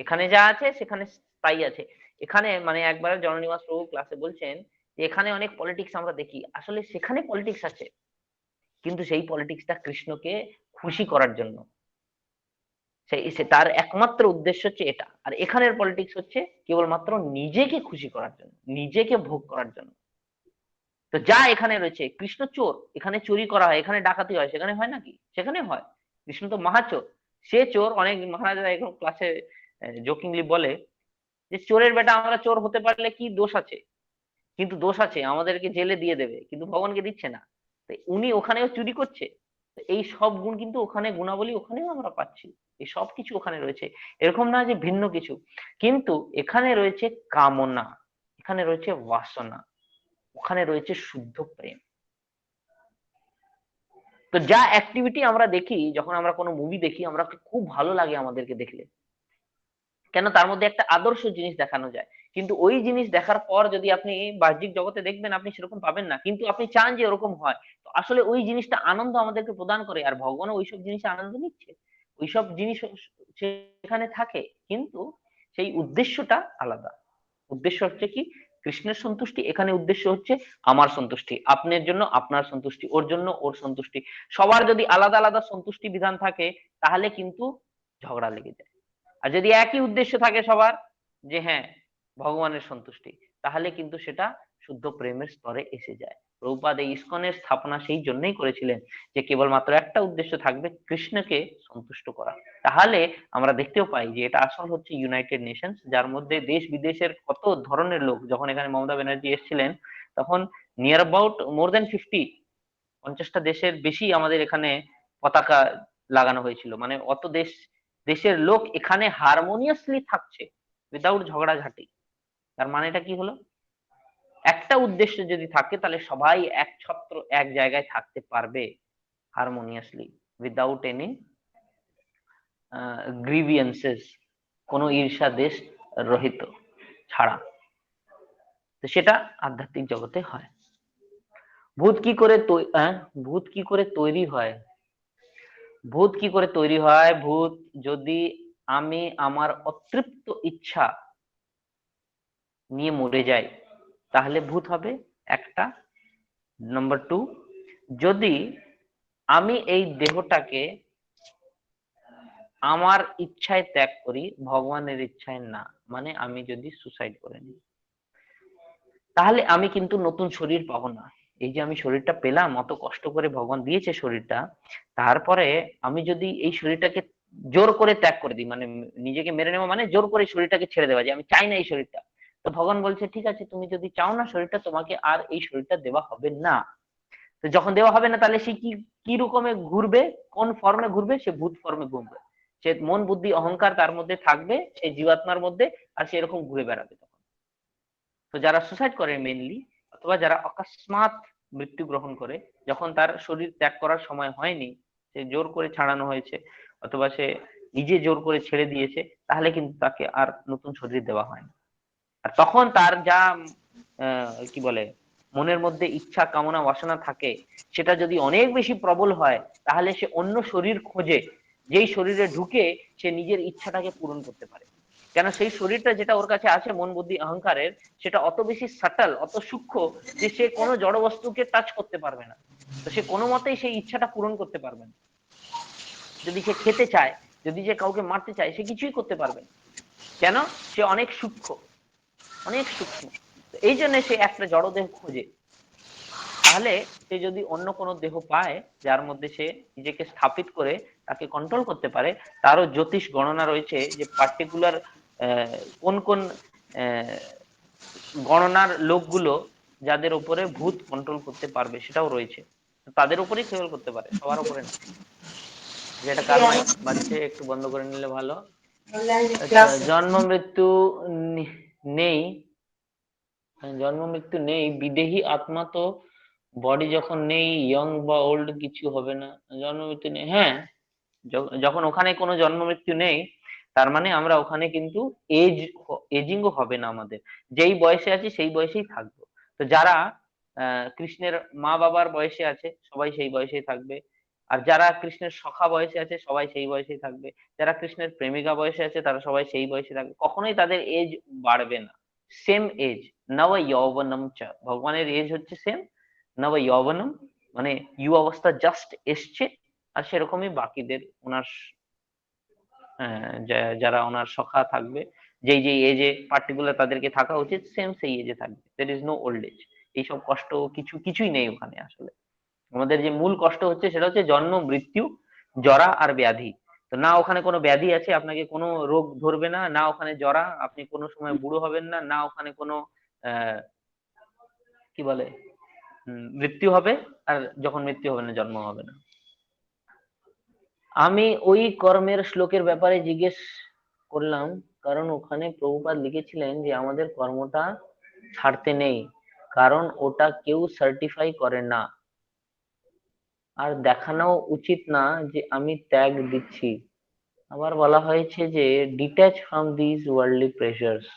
এখানে যা আছে সেখানে তাই আছে। এখানে মানে একবার জননিবাস প্রভু ক্লাসে বলছেন যে এখানে অনেক পলিটিক্স আমরা দেখি, আসলে সেখানে পলিটিক্স আছে, কিন্তু সেই পলিটিক্সটা কৃষ্ণকে খুশি করার জন্য। তার একমাত্র উদ্দেশ্য হচ্ছে এটা। আর এখানের পলিটিক্স হচ্ছে কেবলমাত্র নিজেকে খুশি করার জন্য, নিজেকে ভোগ করার জন্য। তো যা এখানে রয়েছে, কৃষ্ণ চোর, এখানে চুরি করা হয়, এখানে ডাকাতি হয়, সেখানে হয় নাকি? সেখানে হয়। কৃষ্ণ তো মহাচোর, সে চোর। অনেক মহারাজা এখন ক্লাসে জোকিংলি বলে যে চোরের বেটা, আমরা চোর হতে পারলে কি দোষ আছে? কিন্তু দোষ আছে, আমাদেরকে জেলে দিয়ে দেবে, কিন্তু ভগবানকে দিচ্ছে না। তো উনি ওখানেও চুরি করছে। তো এই সব গুণ কিন্তু ওখানে, গুণাবলী ওখানেও আমরা পাচ্ছি, এই সব কিছু ওখানে রয়েছে। এরকম না যে ভিন্ন কিছু, কিন্তু এখানে রয়েছে কামনা, এখানে রয়েছে বাসনা, ওখানে রয়েছে শুদ্ধ প্রেম। তো যা অ্যাক্টিভিটি আমরা দেখি, যখন আমরা কোনো মুভি দেখি, আমরা খুব ভালো লাগে আমাদেরকে দেখলে, কেন? তার মধ্যে একটা আদর্শ জিনিস দেখানো যায়। কিন্তু ওই জিনিস দেখার পর যদি আপনি বাহ্যিক জগতে দেখবেন, আপনি সেরকম পাবেন না, কিন্তু আপনি চান যে ওরকম হয়। তো আসলে ওই জিনিসটা আনন্দ আমাদেরকে প্রদান করে, আর ভগবানও ওইসব জিনিসে আনন্দ নিচ্ছে, ওইসব জিনিস সেখানে থাকে, কিন্তু সেই উদ্দেশ্যটা আলাদা। উদ্দেশ্য হচ্ছে কি? কৃষ্ণের সন্তুষ্টি। এখানে উদ্দেশ্য হচ্ছে আমার সন্তুষ্টি, আপনার জন্য আপনার সন্তুষ্টি, ওর জন্য ওর সন্তুষ্টি। সবার যদি আলাদা আলাদা সন্তুষ্টি বিধান থাকে, তাহলে কিন্তু ঝগড়া লেগে যায়। আর যদি একই উদ্দেশ্য থাকে সবার, যে হ্যাঁ ভগবানের সন্তুষ্টি, তাহলে কিন্তু সেটা শুদ্ধ প্রেমের স্তরে এসে যায়। প্রভুপাদ এই ইসকনের স্থাপনা সেই জন্যই করেছিলেন, যে কেবলমাত্র একটা উদ্দেশ্য থাকবে, কৃষ্ণকে সন্তুষ্ট করা। তাহলে আমরা দেখতেও পাই যে এটা আসল হচ্ছে ইউনাইটেড নেশনস, যার মধ্যে দেশ বিদেশের কত ধরনের লোক। যখন এখানে মমতা ব্যানার্জি এসেছিলেন, তখন নিয়ার অ্যাবাউট মোর দেন 50টা দেশের বেশি আমাদের এখানে পতাকা লাগানো হয়েছিল। মানে অত দেশের লোক এখানে হারমোনিয়াসলি থাকছে, উইদাউট ঝগড়াঝাটি। তার মানেটা কি হলো? একটা উদ্দেশ্য যদি থাকে, তাহলে সবাই একছত্র এক জায়গায় থাকতে পারবে হারমোনিয়াসলি, উইদাউট এনি গ্রিভিয়েন্সেস, কোনো ঈর্ষা দেশ রহিত ছাড়া। তো সেটা আধ্যাত্মিক জগতে হয়। ভূত কি করে ভূত কি করে তৈরি হয়? ভূত কি করে তৈরি হয়? ভূত যদি আমি আমার অতৃপ্ত ইচ্ছা নিয়ে মরে যাই, তাহলে ভূত হবে একটা। নাম্বার 2, যদি আমি এই দেহটাকে আমার ইচ্ছায় ত্যাগ করি, ভগবানের ইচ্ছায় না, মানে আমি যদি সুসাইড করে নিই, তাহলে আমি কিন্তু নতুন শরীর পাবো না। এই যে আমি শরীরটা পেলাম, অত কষ্ট করে ভগবান দিয়েছে শরীরটা, তারপরে আমি যদি এই শরীরটাকে জোর করে ত্যাগ করে দিই, মানে নিজেকে মেরে নেওয়া, মানে জোর করে শরীরটাকে ছেড়ে দেওয়া, যে আমি চাই না এই শরীরটা। তো ভগবান বলছে ঠিক আছে, তুমি যদি চাও না শরীরটা, তোমাকে আর এই শরীরটা দেওয়া হবে না। তো যখন দেওয়া হবে না, তাহলে সে কি কি রকমে ঘুরবে? কোন ফর্মে ঘুরবে? সে ভূত ফর্মে ঘুরবে। সে মন বুদ্ধি অহংকার তার মধ্যে থাকবে, সেই জীবাত্মার মধ্যে, আর সে এরকম ঘুরে বেড়াবে তখন। তো যারা সুসাইড করে মেইনলি, অথবা যারা অকস্মাৎ মৃত্যুগ্রহণ করে, যখন তার শরীর ত্যাগ করার সময় হয়নি, সে জোর করে ছাড়ানো হয়েছে, অথবা সে নিজে জোর করে ছেড়ে দিয়েছে, তাহলে কিন্তু তাকে আর নতুন শরীর দেওয়া হয় না। আর তখন তার যা কি বলে, মনের মধ্যে ইচ্ছা কামনা বাসনা থাকে, সেটা যদি অনেক বেশি প্রবল হয়, তাহলে সে অন্য শরীর খোঁজে, যেই শরীরে ঢুকে সে নিজের ইচ্ছাটাকে পূরণ করতে পারে। কেন? সেই শরীরটা যেটা ওর কাছে আছে মন বুদ্ধি অহংকারের, সেটা অত বেশি সাটল, অত সূক্ষ্ম, যে সে কোনো জড় বস্তুকে টাচ করতে পারবে না। তো সে কোনো মতেই সেই ইচ্ছাটা পূরণ করতে পারবে না। যদি সে খেতে চায়, যদি সে কাউকে মারতে চায়, সে কিছুই করতে পারবে না। কেন? সে অনেক সূক্ষ্ম, অনেক সূক্ষ্ম। তো এই জন্য সে একটা জড়দেহ খোঁজে। তাহলে সে যদি অন্য কোনো দেহ পায়, যার মধ্যে সে নিজেকে স্থাপিত করে তাকে কন্ট্রোল করতে পারে, তারও জ্যোতিষ গণনা রয়েছে, যে পার্টিকুলার কোন কোন আহ, গণনার লোকগুলো যাদের উপরে ভূত কন্ট্রোল করতে পারবে, সেটাও রয়েছে। তো তাদের উপরেই কেবল করতে পারে, সবার উপরে না। যেটা কার মাইক বাজছে, একটু বন্ধ করে নিলে ভালো। আচ্ছা, জন্ম মৃত্যু নেই। জন্ম মৃত্যু নেই, বিদেহী আত্মা তো, বডি যখন নেই, ইয়ং বা ওল্ড কিছু হবে না, জন্ম মৃত্যু নেই। হ্যাঁ, যখন ওখানে কোনো জন্ম মৃত্যু নেই, তার মানে আমরা ওখানে কিন্তু এজিংও হবে না আমাদের। যেই বয়সে আছি সেই বয়সেই থাকবো। তো যারা কৃষ্ণের মা বাবার বয়সে আছে, সবাই সেই বয়সেই থাকবে। আর যারা কৃষ্ণের সখা বয়সে আছে, সবাই সেই বয়সেই থাকবে। যারা কৃষ্ণের প্রেমিকা বয়সে আছে, তারা সবাই সেই বয়সে থাকবে। কখনোই তাদের এজ বাড়বে না, সেম এজ। নব যৌবনম চ, ভগবানের এজ হচ্ছে সেম। নব যৌবনম মানে ইউ অবস্থা জাস্ট এসছে, আর সেরকমই বাকিদের ওনার যারা ওনার সখা থাকবে, যেই যেই এজে পার্টিকুলার তাদেরকে থাকা উচিত, সেম সেই এজে থাকবে। There is no old age. এইসব কষ্ট কিছুই নেই ওখানে আসলে। আমাদের যে মূল কষ্ট হচ্ছে, সেটা হচ্ছে জন্ম মৃত্যু, জরা আর ব্যাধি। তো না ওখানে কোনো ব্যাধি আছে, আপনাকে কোনো রোগ ধরবে না, না ওখানে জরা, আপনি কোনো সময় বুড়ো হবেন না, না ওখানে কোনো আহ কি বলে মৃত্যু হবে। আর যখন মৃত্যু হবে না, জন্ম হবে না। আমি ওই কর্মের শ্লোকের ব্যাপারে জিজ্ঞেস করলাম, কারণ ওখানে প্রভুপাদ লিখেছিলেন যে আমাদের কর্মটা ছাড়তে নেই, কারণ ওটা কেউ সার্টিফাই করে না, আর দেখানো উচিত না যে আমি ত্যাগ দিচ্ছি। আবার বলা হয়েছে যে detach from this worldly pressures.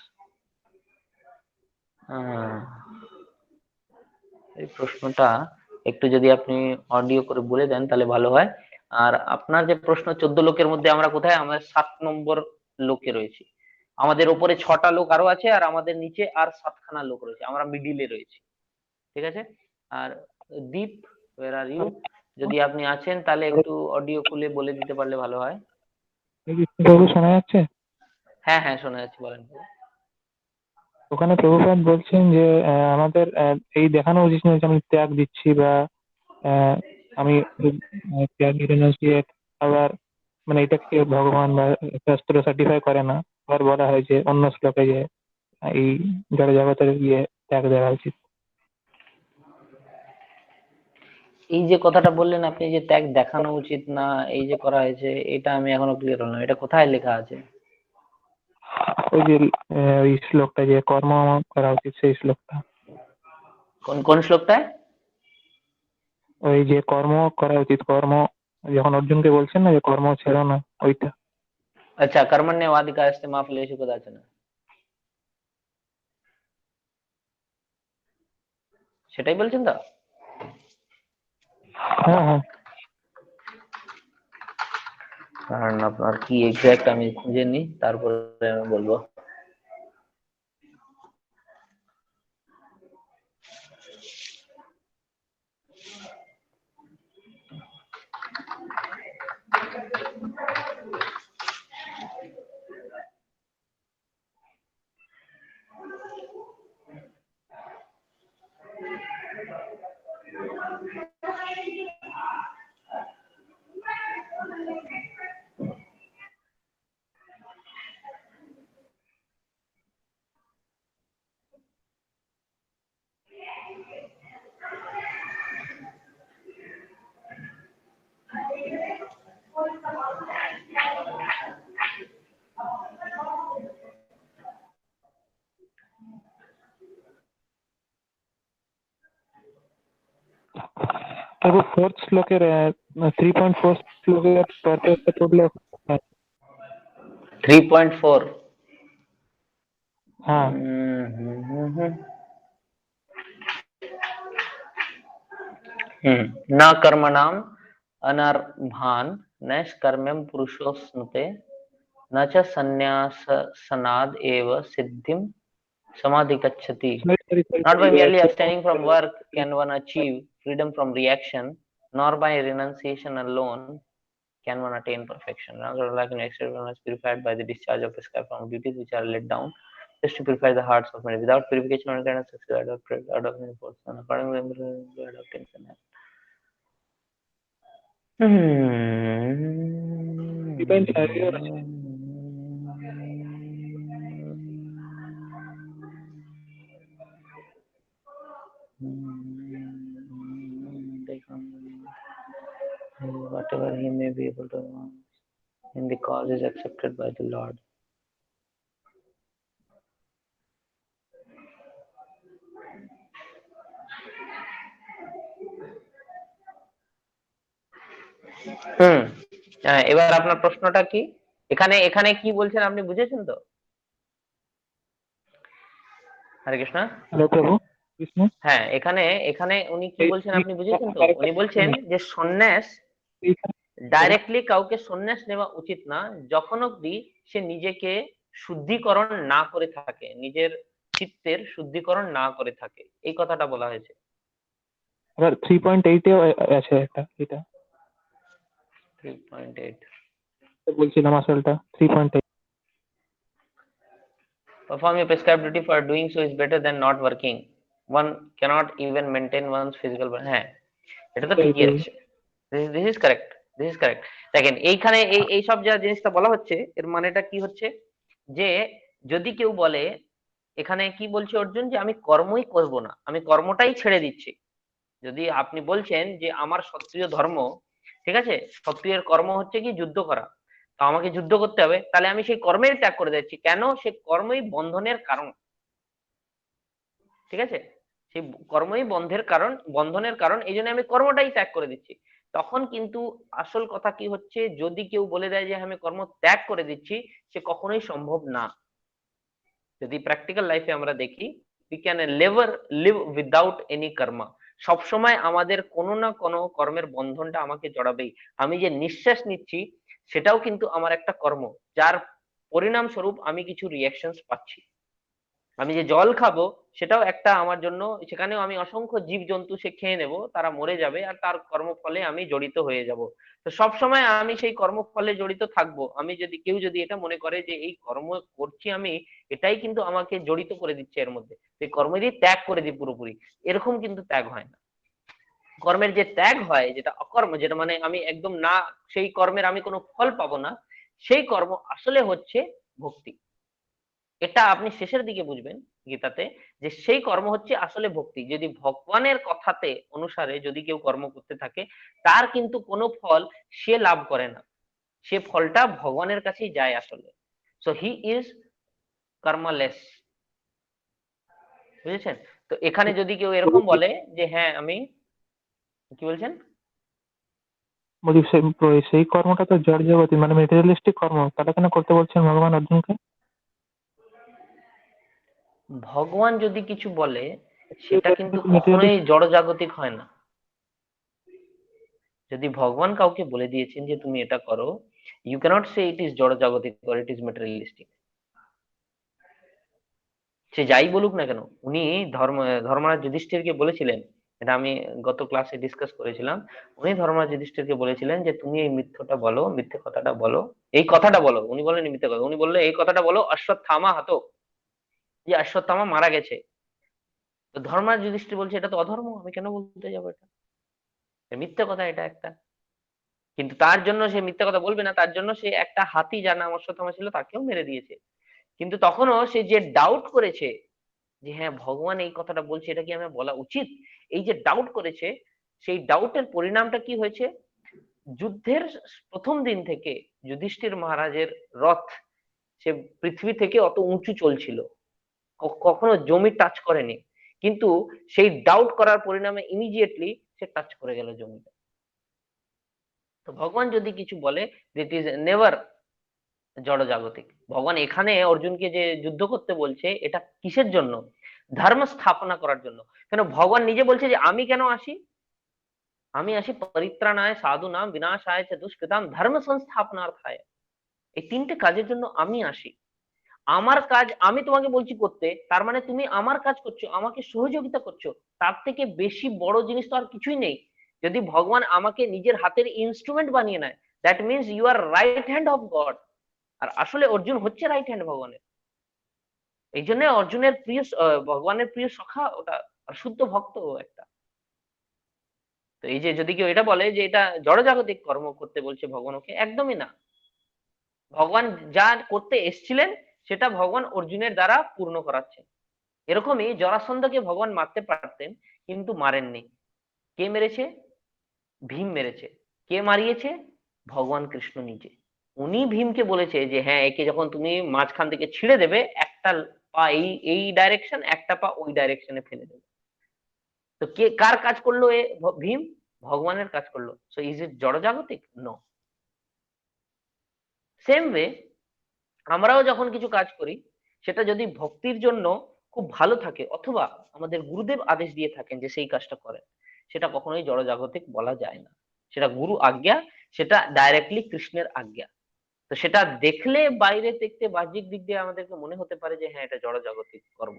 Ah, এই প্রশ্নটা একটু যদি আপনি অডিও করে বলে দেন তাহলে ভালো হয়। আর আপনার যে প্রশ্ন 14 লোকের মধ্যে আমরা কোথায়, আমরা 7 নম্বর লোকে রয়েছি। আমাদের উপরে 6টা লোক আরো আছে, আর আমাদের নিচে আর 7খানা লোক রয়েছে, আমরা মিডিলে রয়েছি। ঠিক আছে। আর দীপ, ওয়ের আর ইউ, যদি আপনি আছেন তাহলে একটু অডিও খুলে বলে দিতে পারলে ভালো হয়। প্রভু শোনা যাচ্ছে? হ্যাঁ হ্যাঁ, শোনা যাচ্ছে, বলেন। ওখানে প্রভুপাদ বলছেন যে আমাদের এই দেখানো উচিত নয় যে আমি ত্যাগ দিচ্ছি বা আহ, আমি ত্যাগ রিনাউন্সিয়েট, আবার মানে এটাকে ভগবান বা শাস্ত্র সার্টিফাই করে না। আবার বলা হয় যে অন্য শ্লোকে যে এই জড় জগতের গিয়ে ত্যাগ দেওয়া উচিত। এই যে কথাটা বললেন আপনি, যে ত্যাগ দেখানো উচিত না, এই যে করা হয়েছে, এটা আমি এখনো ক্লিয়ার হলাম, এটা কোথায় লেখা আছে? ওই যে ওই শ্লোকটা যে কর্ম করা উচিত, সেই শ্লোকটা। কোন কোন শ্লোকটায়? ওই যে কর্ম করা উচিত, কর্ম যখন অর্জুনকে বলছেন না যে কর্ম ছেড়ো না, ওইটা। আচ্ছা, কর্মণ্যেবাধিকারস্তে মা ফলেষু কদাচন, সেটাই বলছেন তো? হ্যাঁ হ্যাঁ। কারণ আপনার কি এক্সাক্ট আমি খুঁজে নিই, তারপরে আমি বলবো। তবে ফোর্থ শ্লোকের 3.4 শ্লোকের পারপাসটা পড়লে হয়। 3.4। হ্যাঁ। न कर्मणाम अनर्भान नैष्कर्म्यम पुरुषोस्नुते न च संन्यासनाद एव सिद्धिं samadhigacchati. Not by merely abstaining from work can one achieve freedom from reaction, nor by renunciation alone can one attain perfection. Another like an extra one is purified by the discharge of prescribed from duties which are laid down just to purify the hearts of men. Without purification, one cannot succeed out of any force. And accordingly, adopting sin. Depends on your Whatever he may be able to in the cause is accepted by the Lord. এবার আপনার প্রশ্নটা কি? এখানে এখানে কি বলছেন আপনি বুঝেছেন তো? হরে কৃষ্ণ। হ্যালো প্রভু কৃষ্ণ। হ্যাঁ, এখানে এখানে উনি কি বলছেন আপনি বুঝেছেন তো? উনি বলছেন এইখানে যে সন্ন্যাস, ডাইরেক্টলি কাউকে সন্ন্যাস নেওয়া উচিত না যখন অব্দি সে নিজেকে শুদ্ধিকরণ না করে থাকে, নিজের চিত্তের শুদ্ধিকরণ না করে থাকে, এই কথাটা বলা হয়েছে। আবার 3.8 এও আছে একটা, এটা 3.8 বলছিলাম আসলটা 3.8। perform your prescribed duty, for doing so is better than not working. One cannot even maintain one's physical body. হ্যাঁ, এটা তো ঠিকই আছে। This is correct, this is correct. দেখেন এইখানে এই সব যা জিনিসটা বলা হচ্ছে, এর মানেটা কি হচ্ছে, যে যদি কেউ বলে, এখানে কি বলছে অর্জুন, যে আমি কর্মই করব না, আমি কর্মটাই ছেড়ে দিচ্ছি। যদি আপনি বলছেন যে আমার ক্ষত্রিয় ধর্ম, ঠিক আছে, ক্ষত্রিয়ের কর্ম হচ্ছে কি যুদ্ধ করা, তো আমাকে যুদ্ধ করতে হবে, তাহলে আমি সেই কর্মের ত্যাগ করে দিচ্ছি। কেন? সে কর্মই বন্ধনের কারণ। ঠিক আছে, সেই কর্মই বন্ধনের কারণ, এই জন্য আমি কর্মটাই ত্যাগ করে দিচ্ছি। তখন কিন্তু আসল কথা কি হচ্ছে, যদি কেউ বলে দেয় যে আমি কর্ম ত্যাগ করে দিচ্ছি, সে কখনোই সম্ভব না। যদি প্র্যাকটিক্যাল লাইফে আমরা দেখি, we can never live without any karma. সব সময় আমাদের কোনো না কোনো কর্মের বন্ধনটা আমাকে জড়াবেই। আমি যে নিঃশ্বাস নিচ্ছি সেটাও কিন্তু আমার একটা কর্ম, যার পরিণাম স্বরূপ আমি কিছু রিঅ্যাকশনস পাচ্ছি। আমি যে জল খাবো সেটাও একটা আমার জন্য, সেখানেও আমি অসংখ্য জীবজন্তু সে খেয়ে নেব, তারা মরে যাবে আর তার কর্মফলে আমি জড়িত হয়ে যাব। তো সব সময় আমি সেই কর্মফলে জড়িত থাকবো। আমি যদি কেউ যদি এটা মনে করে যে এই কর্ম করছি আমি, এটাই কিন্তু আমাকে জড়িত করে দিচ্ছে এর মধ্যে, সেই কর্ম দিয়ে ত্যাগ করে দিই পুরোপুরি, এরকম কিন্তু ত্যাগ হয় না। কর্মের যে ত্যাগ হয়, যেটা অকর্ম, যেটা মানে আমি একদম না, সেই কর্মের আমি কোনো ফল পাবো না, সেই কর্ম আসলে হচ্ছে ভক্তি। এটা আপনি শেষের দিকে বুঝবেন গীতাতে, যে সেই কর্ম হচ্ছে আসলে ভক্তি। যদি ভগবানের কথাতে অনুসারে যদি কেউ কর্ম করতে থাকে, তার কিন্তু কোনো ফল সে লাভ করে না, সে ফলটা ভগবানের কাছেই যায় আসলে। So he is karmaless. বুঝেছেন? তো এখানে যদি কেউ এরকম বলে যে হ্যাঁ আমি, কি বলছেন? বলছি সেই কর্মটা তো জড় জগতি, মানে মেটেরিয়ালিস্টিক কর্ম, তাহলে কেন করতে বলছেন ভগবান অর্জুনকে? ভগবান যদি কিছু বলে সেটা কিন্তু কখনোই মেটেরিয়ালিস্ট। জড়জাগতিক হয় না। যদি ভগবান কাউকে বলে দিয়েছেন যে তুমি এটা করো, you can't say it is জড়জাগতিক অর ইট ইজ ম্যাটেরিয়ালিস্টিক। সে যাই বলুক না কেন, উনি ধর্মরাজ যুধিষ্ঠিরকে বলেছিলেন, এটা আমি গত ক্লাসে ডিসকাস করেছিলাম, উনি ধর্মরাজ যুধিষ্ঠিরকে বলেছিলেন যে তুমি এই মিথ্যটা বলো, মিথ্যে কথাটা বলো, এই কথাটা বলো, উনি বলেন মিথ্যে কথা, উনি বললেন এই কথাটা বলো, অশ্বত্থামা হত, যে অশ্বত্থামা মারা গেছে। তো ধর্মরাজ যুধিষ্ঠির বলছে এটা তো অধর্ম, আমি কেন বলতে যাবো এটা, মিথ্যে কথা এটা একটা। কিন্তু তার জন্য সে মিথ্যে কথা বলবে না, তার জন্য সে একটা হাতি, যার নাম অশ্বত্থামা ছিল, তাকেও মেরে দিয়েছে। কিন্তু তখনও সে যে ডাউট করেছে যে হ্যাঁ ভগবান এই কথাটা বলছে, এটা কি আমার বলা উচিত, এই যে ডাউট করেছে, সেই ডাউটের পরিণামটা কি হয়েছে, যুদ্ধের প্রথম দিন থেকে যুধিষ্ঠির মহারাজের রথ সে পৃথিবী থেকে অত উঁচু চলছিল, কখনো জমি টাচ করেনি, কিন্তু সেই ডাউট করার পরিণামে ইমিডিয়েটলি সে টাচ করে গেল জমিটা। তো ভগবান যদি কিছু বলে, দিট ইজ নেভার জড়জাগতিক। ভগবান এখানে অর্জুনকে যে যুদ্ধ করতে বলছে, এটা কিসের জন্য? ধর্ম স্থাপনা করার জন্য। কেন ভগবান নিজে বলছে যে আমি কেন আসি, আমি আসি পরিত্রাণায় সাধুনাম বিনাশায় চ দুষ্কৃতাম ধর্ম সংস্থাপনার্থায়। এই তিনটে কাজের জন্য আমি আসি। আমার কাজ আমি তোমাকে বলছি করতে, তার মানে তুমি আমার কাজ করছো, আমাকে সহযোগিতা করছো, তার থেকে বেশি বড় জিনিস তো আর কিছুই নেই। যদি ভগবান আমাকে নিজের হাতের ইনস্ট্রুমেন্ট বানিয়ে নেয়, that means you are right hand of God. আর আসলে অর্জুন হচ্ছে রাইট হ্যান্ড ভগবানের। এই জন্য অর্জুনের প্রিয় ভগবানের প্রিয় সখা ওটা, আর শুদ্ধ ভক্ত ও একটা। তো এই যে যদি কেউ এটা বলে যে এটা জড়জাগতিক কর্ম করতে বলছে ভগবান, ওকে একদমই না। ভগবান যা করতে এসেছিলেন সেটা ভগবান অর্জুনের দ্বারা পূর্ণ করাচ্ছেন। এরকমই জরাসন্ধকে ভগবান মারতে পারতেন, কিন্তু মারেননি। কে মেরেছে? ভীম মেরেছে। কে মারিয়েছে? ভগবান কৃষ্ণ নিজে। উনি ভীমকে বলেছে যে হ্যাঁ একে যখন তুমি মাঝখান থেকে ছিঁড়ে দেবে, একটা পা এই এই ডাইরেকশন, একটা পা ওই ডাইরেকশনে ফেলে দেবে। তো কে কার কাজ করলো ভীম? ভগবানের কাজ করলো। সো ইজ ইট জড়জাগতিক? নো। সেম ওয়ে আমরাও যখন কিছু কাজ করি, সেটা যদি ভক্তির জন্য খুব ভালো থাকে, অথবা আমাদের গুরুদেব আদেশ দিয়ে থাকেন যে সেই কাজটা করেন, সেটা কখনোই জড়জাগতিক বলা যায় না। সেটা গুরু আজ্ঞা, সেটা ডাইরেক্টলি কৃষ্ণের আজ্ঞা। তো সেটা দেখলে বাইরে দেখতে বাহ্যিক দিক দিয়ে আমাদেরকে মনে হতে পারে যে হ্যাঁ এটা জড়জাগতিক কর্ম,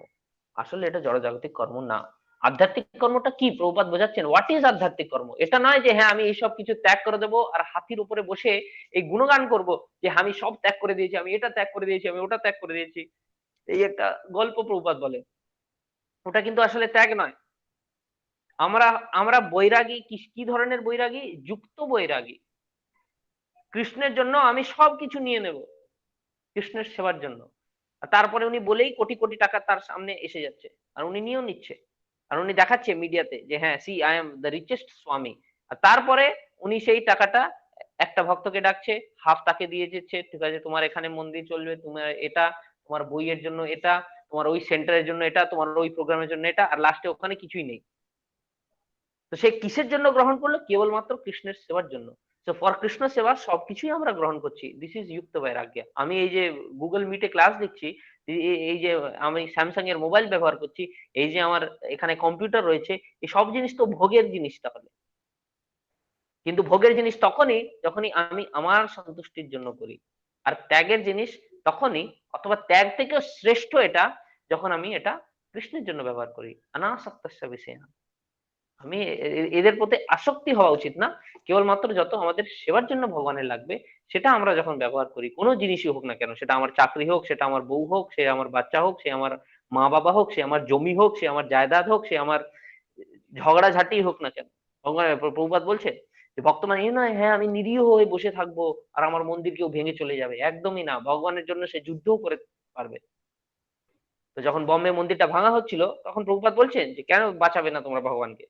আসলে এটা জড়জাগতিক কর্ম না। আধ্যাত্মিক কর্মটা কি প্রভুপাদ বোঝাচ্ছেন, হোয়াট ইজ আধ্যাত্মিক কর্ম? এটা নয় যে হ্যাঁ আমি এইসব কিছু ত্যাগ করে দেবো আর হাতির উপরে বসে এই গুণগান করব যে আমি সব ত্যাগ করে দিয়েছি, আমি এটা ত্যাগ করে দিয়েছি, আমি ওটা ত্যাগ করে দিয়েছি, এই একটা গল্প প্রভুপাদ বলে। ওটা কিন্তু আসলে ত্যাগ নয়। আমরা আমরা বৈরাগী, কি কি ধরনের বৈরাগী? যুক্ত বৈরাগী। কৃষ্ণের জন্য আমি সবকিছু নিয়ে নেব, কৃষ্ণের সেবার জন্য। আর তারপরে উনি বলেই কোটি কোটি টাকা তার সামনে এসে যাচ্ছে, আর উনি নিয়েও নিচ্ছে, আর উনি দেখাচ্ছে মিডিয়াতে যে হ্যাঁ see I am the richest swami. আর তারপরে উনি সেই টাকাটা একটা ভক্তকে ডাকছে, হাফ তাকে দিয়ে দিচ্ছে, ঠিক আছে তোমার এখানে মন্দির চলবে, তোমার এটা, তোমার বইয়ের জন্য এটা, তোমার ওই সেন্টারের জন্য এটা, তোমার ওই প্রোগ্রামের জন্য এটা, আর লাস্টে ওখানে কিছুই নেই। তো সে কিসের জন্য গ্রহণ করলো? কেবলমাত্র কৃষ্ণের সেবার জন্য। তো ফর কৃষ্ণ সেবা সবকিছুই আমরা গ্রহণ করছি, দিস ইজ যুক্ত বৈরাগ্য। আমি এই যে গুগল মিটে ক্লাস দিচ্ছি, এই যে আমি স্যামসাং এর মোবাইল ব্যবহার করছি, এই যে আমার এখানে কম্পিউটার রয়েছে, এই সব জিনিস তো ভোগের জিনিস তাহলে। কিন্তু ভোগের জিনিস তখনই যখনই আমি আমার সন্তুষ্টির জন্য করি। আর ত্যাগের জিনিস তখনই, অথবা ত্যাগ থেকেও শ্রেষ্ঠ এটা, যখন আমি এটা কৃষ্ণের জন্য ব্যবহার করি। অনাসক্তস্য বিষয়ে আমি এদের প্রতি আসক্তি হওয়া উচিত না। কেবলমাত্র যত আমাদের সেবার জন্য ভগবানের লাগবে সেটা আমরা যখন ব্যবহার করি, কোনো জিনিসই হোক না কেন, সেটা আমার চাকরি হোক, সেটা আমার বউ হোক, সে আমার বাচ্চা হোক, সে আমার মা বাবা হোক, সে আমার জমি হোক, সে আমার জায়দাদ হোক, সে আমার ঝগড়াঝাটি হোক না কেন, ভগবান প্রভুপাদ বলছে যে ভক্ত মানে এই নয়, হ্যাঁ আমি নিরীহ হয়ে বসে থাকবো আর আমার মন্দির কেউ ভেঙে চলে যাবে, একদমই না। ভগবানের জন্য সে যুদ্ধও করে পারবে। তো যখন বম্বে মন্দিরটা ভাঙা হচ্ছিল, তখন প্রভুপাদ বলছেন যে কেন বাঁচাবে না তোমরা ভগবানকে?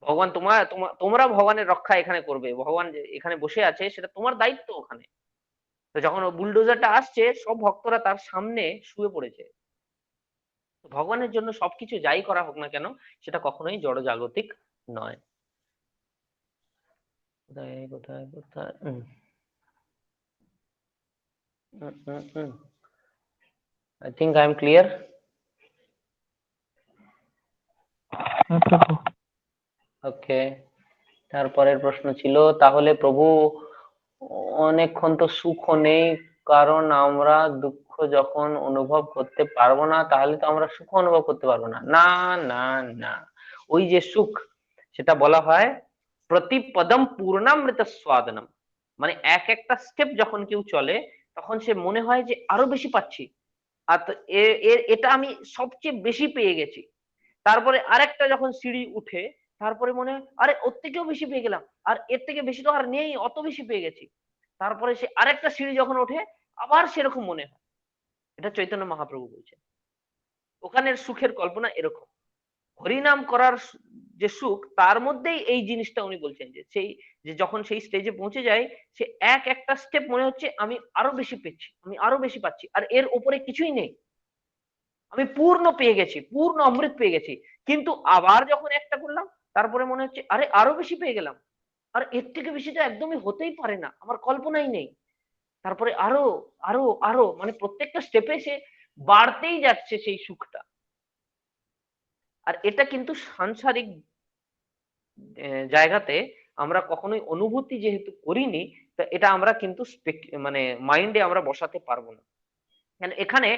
ভগবান তোমরা ভগবানের রক্ষা এখানে করবে, ভগবান যে এখানে বসে আছে সেটা তোমার দায়িত্ব ওখানে। তো যখন ও বুলডোজারটা আসছে, সব ভক্তরা তার সামনে শুয়ে পড়েছে। তো ভগবানের জন্য সবকিছু যাই করা হোক না কেন, সেটা কখনোই জড় জাগতিক নয়। কোথায় কোথায় কোথায় I think I am clear. হ্যাঁ প্রভু। ওকে, তারপরের প্রশ্ন ছিল তাহলে প্রভু অনেকক্ষণ তো সুখও নেই, কারণ আমরা দুঃখ যখন অনুভব করতে পারবো না তাহলে তো আমরা সুখ অনুভব করতে পারবো না। না না না, ওই যে সুখ, সেটা বলা হয় প্রতিপদম পূর্ণামৃত স্বাদনম। মানে এক একটা স্টেপ যখন কেউ চলে, তখন সে মনে হয় যে আরো বেশি পাচ্ছি, আর এটা আমি সবচেয়ে বেশি পেয়ে গেছি। তারপরে আরেকটা যখন সিঁড়ি উঠে, তারপরে মনে হয় আরে ওর থেকেও বেশি পেয়ে গেলাম, আর এর থেকে বেশি তো আর নেই, অত বেশি পেয়ে গেছি। তারপরে সে আরেকটা সিঁড়ি যখন ওঠে, আবার সেরকম মনে হয়। এটা চৈতন্য মহাপ্রভু বলছেন। ওখানের সুখের কল্পনা এরকম। হরিনাম করার যে সুখ, তার মধ্যেই এই জিনিসটা উনি বলছেন যে সেই, যে যখন সেই স্টেজে পৌঁছে যায়, সে এক একটা স্টেপ মনে হচ্ছে আমি আরো বেশি পেয়েছি, আমি আরো বেশি পাচ্ছি, আর এর উপরে কিছুই নেই, আমি পূর্ণ পেয়ে গেছি, পূর্ণ অমৃত পেয়ে গেছি। কিন্তু আবার যখন একটা করলাম, তারপরে মনে হচ্ছে আরে আরো বেশি পেয়ে গেলাম, আর এর থেকে বেশি তো একদমই হতেই পারে না, আমার কল্পনাই নেই। তারপরে আরো আরো আরো, মানে প্রত্যেকটা স্টেপে সে বাড়তেই যাচ্ছে সেই সুখটা। আর এটা কিন্তু সাংসারিক জায়গাতে আমরা কখনোই অনুভূতি যেহেতু করিনি, তা এটা আমরা কিন্তু মানে মাইন্ডে আমরা বসাতে পারবো না। এখানে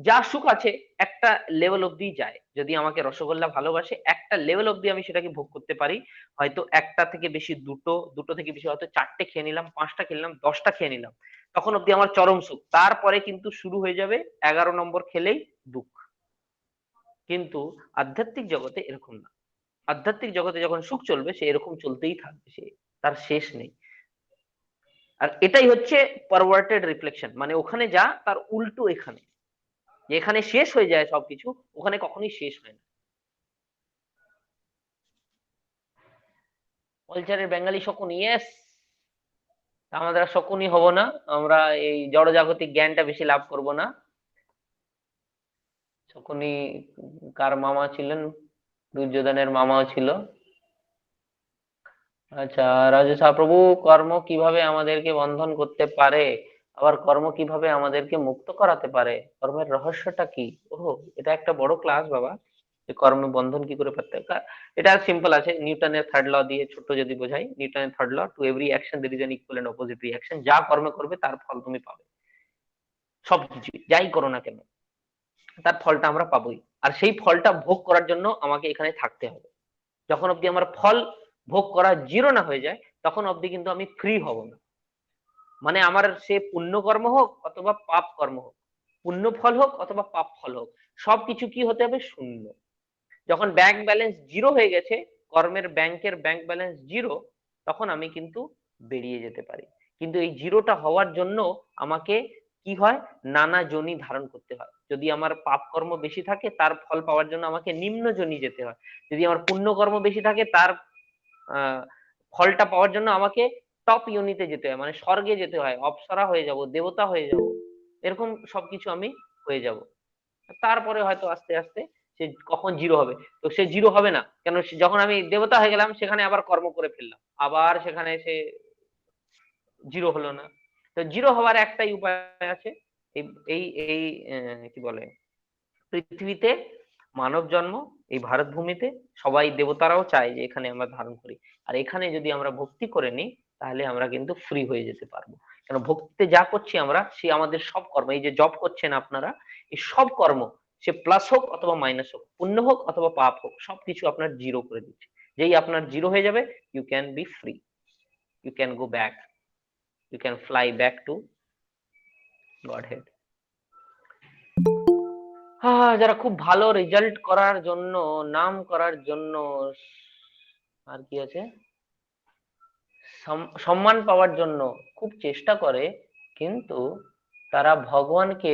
যা সুখ আছে একটা লেভেল অব্দি যায়। যদি আমাকে রসগোল্লা ভালোবাসে, একটা লেভেল অব্দি আমি সেটাকে ভোগ করতে পারি। হয়তো একটা থেকে বেশি দুটো, দুটো থেকে বেশি হয়তো চারটে খেয়ে নিলাম, পাঁচটা খেয়ে নিলাম, 10টা খেয়ে নিলাম, তখন অব্দি আমার চরম সুখ। তারপরে কিন্তু শুরু হয়ে যাবে 11 নম্বর খেলেই দুঃখ। কিন্তু আধ্যাত্মিক জগতে এরকম না। আধ্যাত্মিক জগতে যখন সুখ চলবে, সে এরকম চলতেই থাকবে, সে তার শেষ নেই। আর এটাই হচ্ছে পারভার্টেড রিফ্লেকশন, মানে ওখানে যা তার উল্টো এখানে, এখানে শেষ হয়ে যায় সবকিছু, ওখানে কখনোই শেষ হয় না। কালচারের বেঙ্গালি শকুন, ইয়েস। আমরা শকুনই হব না, আমরা এই জড়জাগতিক জ্ঞানটা বেশি লাভ করব না। শকুনি কার মামা ছিলেন? দুর্যোধনের মামাও ছিল। আচ্ছা, রাজেশা প্রভু, কর্ম কিভাবে আমাদেরকে বন্ধন করতে পারে, আবার কর্ম কিভাবে আমাদেরকে মুক্ত করাতে পারে, কর্মের রহস্যটা কি? ওহো, এটা একটা বড় ক্লাস বাবা, যে কর্মে বন্ধন কি করে করতে হয়। এটা সিম্পল আছে, নিউটনের থার্ড ল দিয়ে ছোট্ট যদি বোঝাই, নিউটনের third law, to every action there is an equal and opposite reaction. যা কর্ম করবে তার ফল তুমি পাবে, সবকিছু যাই করো না কেন তার ফলটা আমরা পাবোই। আর সেই ফলটা ভোগ করার জন্য আমাকে এখানে থাকতে হবে। যখন অব্দি আমার ফল ভোগ করা জিরো না হয়ে যায়, তখন অব্দি কিন্তু আমি ফ্রি হব না। মানে আমার সে পুণ্য কর্ম হোক অথবা পাপ কর্ম হোক, পুণ্য ফল হোক অথবা পাপ ফল হোক, সবকিছু কি হতে হবে? শূন্য। যখন ব্যাংক ব্যালেন্স জিরো হয়ে গেছে, কর্মের ব্যাংকের ব্যাংক ব্যালেন্স জিরো, তখন আমি কিন্তু বেরিয়ে যেতে পারি। কিন্তু এই জিরোটা হওয়ার জন্য আমাকে কি হয়? নানা যোনি ধারণ করতে হয়। যদি আমার পাপ কর্ম বেশি থাকে, তার ফল পাওয়ার জন্য আমাকে নিম্ন যোনি যেতে হয়। যদি আমার পুণ্য কর্ম বেশি থাকে, তার ফলটা পাওয়ার জন্য আমাকে টপ ইউনিতে যেতে হয়, মানে স্বর্গে যেতে হয়, অপ্সরা হয়ে যাব, দেবতা হয়ে যাব, এরকম সবকিছু আমি হয়ে যাব। তারপরে হয়তো আস্তে আস্তে সে কখন জিরো হবে। তো সে জিরো হবে না কেন? যখন আমি দেবতা হয়ে গেলাম, সেখানে আবার কর্ম করে ফেললাম, আবার সেখানে সে জিরো হলো না। তো জিরো হওয়ার একটাই উপায় আছে, এই এই এই কি বলে, পৃথিবীতে মানব জন্ম, এই ভারত ভূমিতে সবাই, দেবতারাও চায় যে এখানে আমরা ধারণ করি। আর এখানে যদি আমরা ভক্তি করে নিই তাহলে আমরা কিন্তু ফ্রি হয়ে যেতে পারবো। কেন, ভক্তিতে যা করছি আমরা, সে আমাদের সব কর্ম, এই যে জব করছেন আপনারা, এই সব কর্ম, সে প্লাস হোক অথবা মাইনাস হোক, পুণ্য হোক অথবা পাপ হোক, সবকিছু আপনার জিরো করে দিচ্ছে। যেই আপনার জিরো হয়ে যাবে, you can be free, you can go back, you can fly back to godhead. যারা খুব ভালো রেজাল্ট করার জন্য, নাম করার জন্য, আর কি আছে, সম্মান পাওয়ার জন্য খুব চেষ্টা করে, কিন্তু তারা ভগবানকে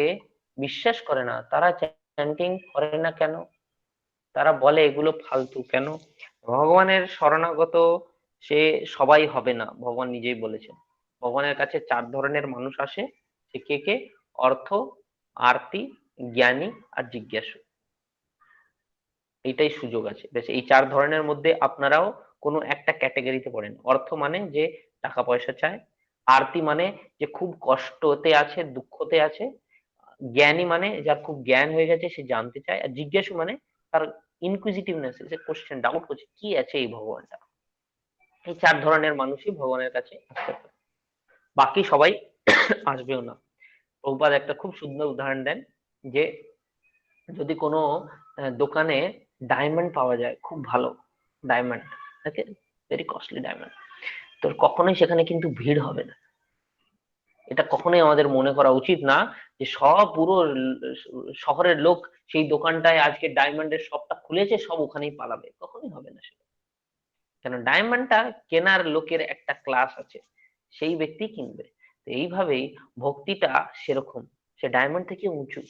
বিশ্বাস করে না, তারা চ্যান্টিং করে না কেন? তারা বলে এগুলো ফালতু কেন? ভগবানের শরণাগত সে সবাই হবে না, ভগবান নিজেই বলেছেন। ভগবানের কাছে চার ধরনের মানুষ আসে, সে কে কে? অর্থ, আরতি, জ্ঞানী আর জিজ্ঞাসু। এইটাই সুযোগ আছে বেশ, এই চার ধরনের মধ্যে আপনারাও কোনো একটা ক্যাটাগরিতে পড়েন। অর্থ মানে যে টাকা পয়সা চায়, আরতি মানে যে খুব কষ্টতে আছে, দুঃখতে আছে, জ্ঞানী মানে যার খুব জ্ঞান হয়ে গেছে, সে জানতে চায়, আর জিজ্ঞাসু মানে তার ইনকুইজিটিভনেস, সে কোশ্চেন, ডাউট করছে কি আছে এই ভগবানটা। এই চার ধরনের মানুষই ভগবানের কাছে আসতে পারে, বাকি সবাই আসবেও না। প্রভুপাদ একটা খুব সুন্দর উদাহরণ দেন, যে যদি কোনো দোকানে ডায়মন্ড পাওয়া যায়, খুব ভালো ডায়মন্ড, ভেরি কস্টলি ডায়মন্ড, তো কখনোই সেখানে কিন্তু ভিড় হবে না। এটা কখনোই আমাদের মনে করা উচিত না যে সব পুরো শহরের লোক সেই দোকানটায় আজকে ডায়মন্ডের শপটা খুলেছে, সব ওখানেই পালাবে, কখনোই হবে না সেটা। কেন, ডায়মন্ডটা কেনার লোকের একটা ক্লাস আছে, সেই ব্যক্তি কিনবে। তো এইভাবেই ভক্তিটা সেরকম, সে ডায়মন্ড থেকে উঁচু,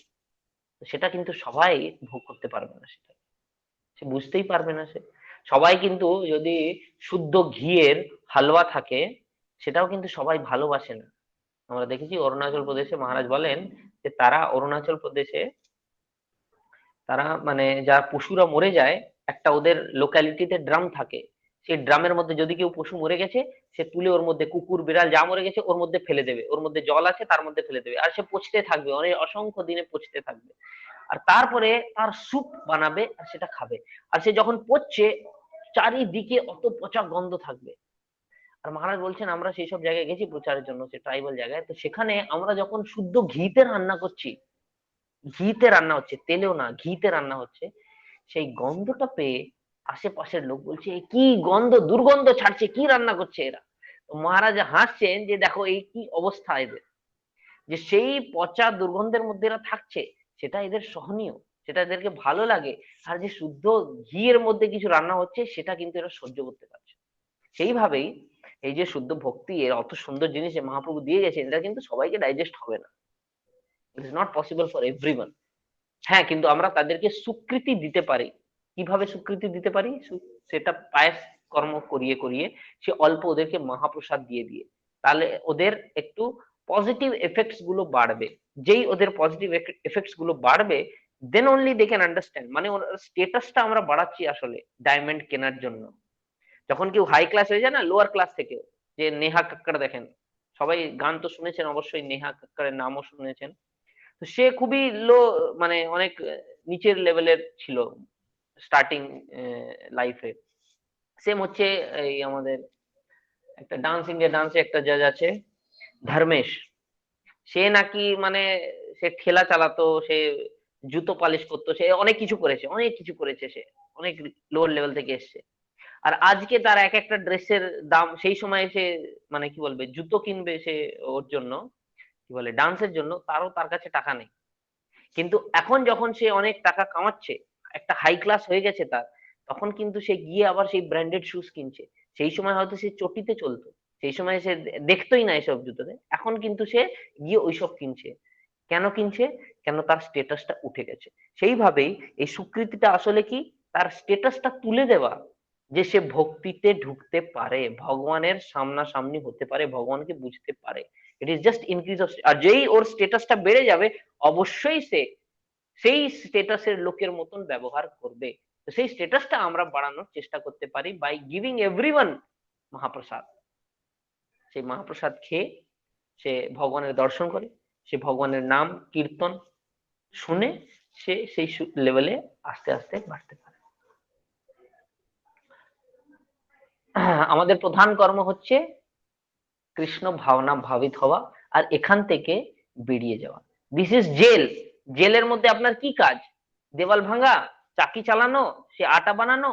তো সেটা কিন্তু সবাই ভোগ করতে পারবে না, সেটা সে বুঝতেই পারবে না। সে সবাই কিন্তু, যদি শুদ্ধ ঘিয়ের হালুয়া থাকে, সেটাও কিন্তু সবাই ভালোবাসে না। আমরা দেখেছি অরুণাচল প্রদেশে মহারাজ বলেন যে তারা অরুণাচল প্রদেশে, তারা মানে যা পশুরা মরে যায়, একটা ওদের লোকালিটিতে ড্রাম থাকে, সেই ড্রামের মধ্যে যদি কেউ পশু মরে গেছে, সে তুলে ওর মধ্যে, কুকুর বিড়াল যা মরে গেছে ওর মধ্যে ফেলে দেবে, ওর মধ্যে জল আছে তার মধ্যে ফেলে দেবে, আর সে পচতে থাকবে, অনেক অসংখ্য দিনে পচতে থাকবে। আর তারপরে তার স্যুপ বানাবে আর সেটা খাবে। আর সে যখন পচছে, চারিদিকে অত পচা গন্ধ থাকবে। আর মহারাজ বলছেন আমরা সেই সব জায়গায় গেছি প্রচারের জন্য, সে ট্রাইবাল জায়গায়, তো সেখানে আমরা যখন শুদ্ধ ঘিতে রান্না করছি, ঘিতে রান্না হচ্ছে, তেলেও না, ঘিতে রান্না হচ্ছে, সেই গন্ধটা পেয়ে আশেপাশের লোক বলছে এ কি গন্ধ, দুর্গন্ধ ছাড়ছে, কি রান্না করছে এরা। তো মহারাজ হাসছেন যে দেখো এই কি অবস্থা এদের, যে সেই পচা দুর্গন্ধের মধ্যে এরা থাকছে, সেটা এদের সহনীয়, সেটা এদেরকে ভালো লাগে। আর যে শুদ্ধ ঘিয়ের মধ্যে কিছু রান্না হচ্ছে, সেটা কিন্তু এরা সহ্য করতে পারছে। সেইভাবেই এই যে শুদ্ধ ভক্তি, এর অত সুন্দর জিনিস যে মহাপ্রভু দিয়ে গেছেন, এটা কিন্তু সবাইকে ডাইজেস্ট হবে না, ইট is not possible for everyone. হ্যাঁ, কিন্তু আমরা তাদেরকে স্বীকৃতি দিতে পারি। কিভাবে স্বীকৃতি দিতে পারি? সেটা পায়েস কর্ম করিয়ে করিয়ে, সে অল্প ওদেরকে মহাপ্রসাদ দিয়ে দিয়ে, তাহলে ওদের একটু পজিটিভ এফেক্টস গুলো বাড়বে। যেই ওদের পজিটিভ এফেক্টস গুলো বাড়বে, then only they can understand, মানে ওর স্টেটাসটা আমরা বাড়াচ্ছি আসলে ডায়মন্ড কেনার জন্য। যখন কেউ হাই ক্লাস হয়ে যায় না, লোয়ার ক্লাস থেকেও, যে নেহা কাক্কর দেখেন, সবাই গান তো শুনেছেন অবশ্যই, নেহা কাক্করের নামও শুনেছেন। তো সে খুবই লো, মানে অনেক নিচের লেভেলের ছিল স্টার্টিং লাইফে। সেম হচ্ছে এই আমাদের একটা ডান্স, ইন্ডিয়া ডান্সে একটা জাজ আছে ধর্মেশ, সে নাকি মানে সে ঠেলা চালাতো, সে জুতো পালিশ করতো, সে অনেক কিছু করেছে, অনেক কিছু করেছে, সে অনেক লোয়ার লেভেল থেকে এসছে। আর আজকে তার এক একটা ড্রেসের দাম, সেই সময় সে মানে কি বলবে, জুতো কিনবে সে ওর জন্য, কি বলে, ডান্সের জন্য, তারও তার কাছে টাকা নেই। কিন্তু এখন যখন সে অনেক টাকা কামাচ্ছে, একটা হাই ক্লাস হয়ে গেছে তার, তখন কিন্তু সে গিয়ে আবার সেই ব্র্যান্ডেড শুজ কিনছে। সেই সময় হয়তো সে চটিতে চলতো, সেই সময় সে দেখতোই না এসব জুতোতে, এখন কিন্তু সে গিয়ে ওইসব কিনছে। কেন কিনছে? কেন, তার স্টেটাসটা উঠে গেছে। সেইভাবেই এই স্বীকৃতিটা আসলে কি, তার স্টেটাসটা তুলে দেওয়া, যে সে ভক্তিতে ঢুকতে পারে, ভগবানের সামনাসামনি হতে পারে, ভগবানকে বুঝতে পারে। It is just increase of, আর যেই ওর স্টেটাসটা বেড়ে যাবে, অবশ্যই সে সেই স্টেটাসের লোকের মতন ব্যবহার করবে। তো সেই স্টেটাসটা আমরা বাড়ানোর চেষ্টা করতে পারি বাই গিভিং এভরিওয়ান মহাপ্রসাদ। সেই মহাপ্রসাদ খেয়ে সে ভগবানের দর্শন করে, সে ভগবানের নাম কীর্তন শুনে সে সেই লেভেলে আস্তে আস্তে বাড়তে পারে। আমাদের প্রধান কর্ম হচ্ছে কৃষ্ণ ভাবনা ভাবিত হওয়া আর এখান থেকে বেরিয়ে যাওয়া। This is jail. জেলের মধ্যে আপনার কি কাজ? দেওয়াল ভাঙা, চাকি চালানো, সে আটা বানানো,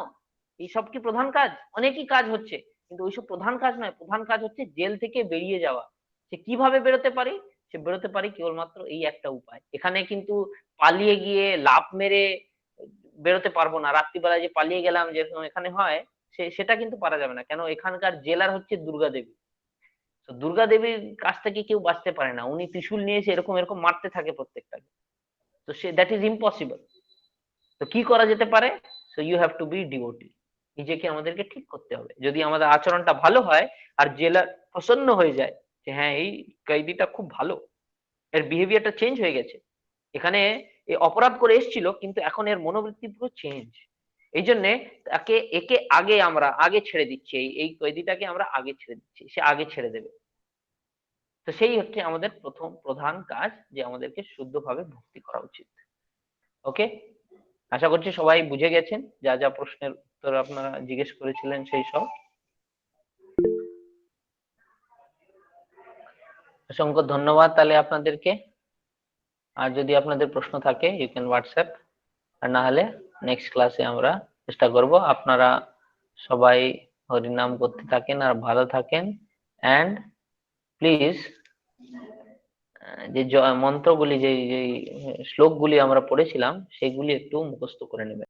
এইসব কি প্রধান কাজ? অনেকই কাজ হচ্ছে, কিন্তু ওইসব প্রধান কাজ নয়। প্রধান কাজ হচ্ছে জেল থেকে বেরিয়ে যাওয়া। সে কিভাবে বেরোতে পারে? সে বেরোতে পারে কেবলমাত্র এই একটা উপায়। এখানে কিন্তু পালিয়ে গিয়ে লাফ মেরে বেরোতে পারবো না। রাত্রিবেলায় যে পালিয়ে গেলাম যেরকম এখানে হয়, সেটা কিন্তু পারা যাবে না। কেন? এখানকার জেলার হচ্ছে দুর্গা দেবী। তো দুর্গা দেবীর কাছ থেকে কেউ বাঁচতে পারে না। উনি ত্রিশূল নিয়ে এসে এরকম এরকম মারতে থাকে প্রত্যেকটাকে। তো সে দ্যাট ইজ ইম্পসিবল। তো কি করা যেতে পারে? So you have to be devotee. নিজেকে আমাদেরকে ঠিক করতে হবে। যদি আমাদের আচরণটা ভালো হয় আর জেলার প্রসন্ন হয়ে যায় যে হ্যাঁ এই কয়েদিটা খুব ভালো, এর বিহেভিয়ারটা চেঞ্জ হয়ে গেছে, এখানে এ অপরাধ করে এসেছিল কিন্তু এখন এর মনোবৃত্তি পুরো চেঞ্জ, এই জন্য একে আমরা আগে ছেড়ে দিচ্ছি। এই কয়েদিটাকে আমরা আগে ছেড়ে দিচ্ছি, সে আগে ছেড়ে দেবে। তো সেই হচ্ছে আমাদের প্রথম প্রধান কাজ, যে আমাদেরকে শুদ্ধভাবে ভক্তি করা উচিত। ওকে, আশা করছি সবাই বুঝে গেছেন যা যা প্রশ্নের উত্তর আপনারা জিজ্ঞেস করেছিলেন সেই সব। অসংখ্য ধন্যবাদ তাহলে আপনাদেরকে। আর যদি আপনাদের প্রশ্ন থাকে ইউ ক্যান হোয়াটসঅ্যাপ, আর না হলে নেক্সট ক্লাসে আমরা চেষ্টা করব। আপনারা সবাই হরিনাম করতে থাকেন আর ভালো থাকেন। অ্যান্ড প্লিজ যে মন্ত্রগুলি, যে শ্লোকগুলি আমরা পড়েছিলাম সেগুলি একটু মুখস্থ করে নেবেন।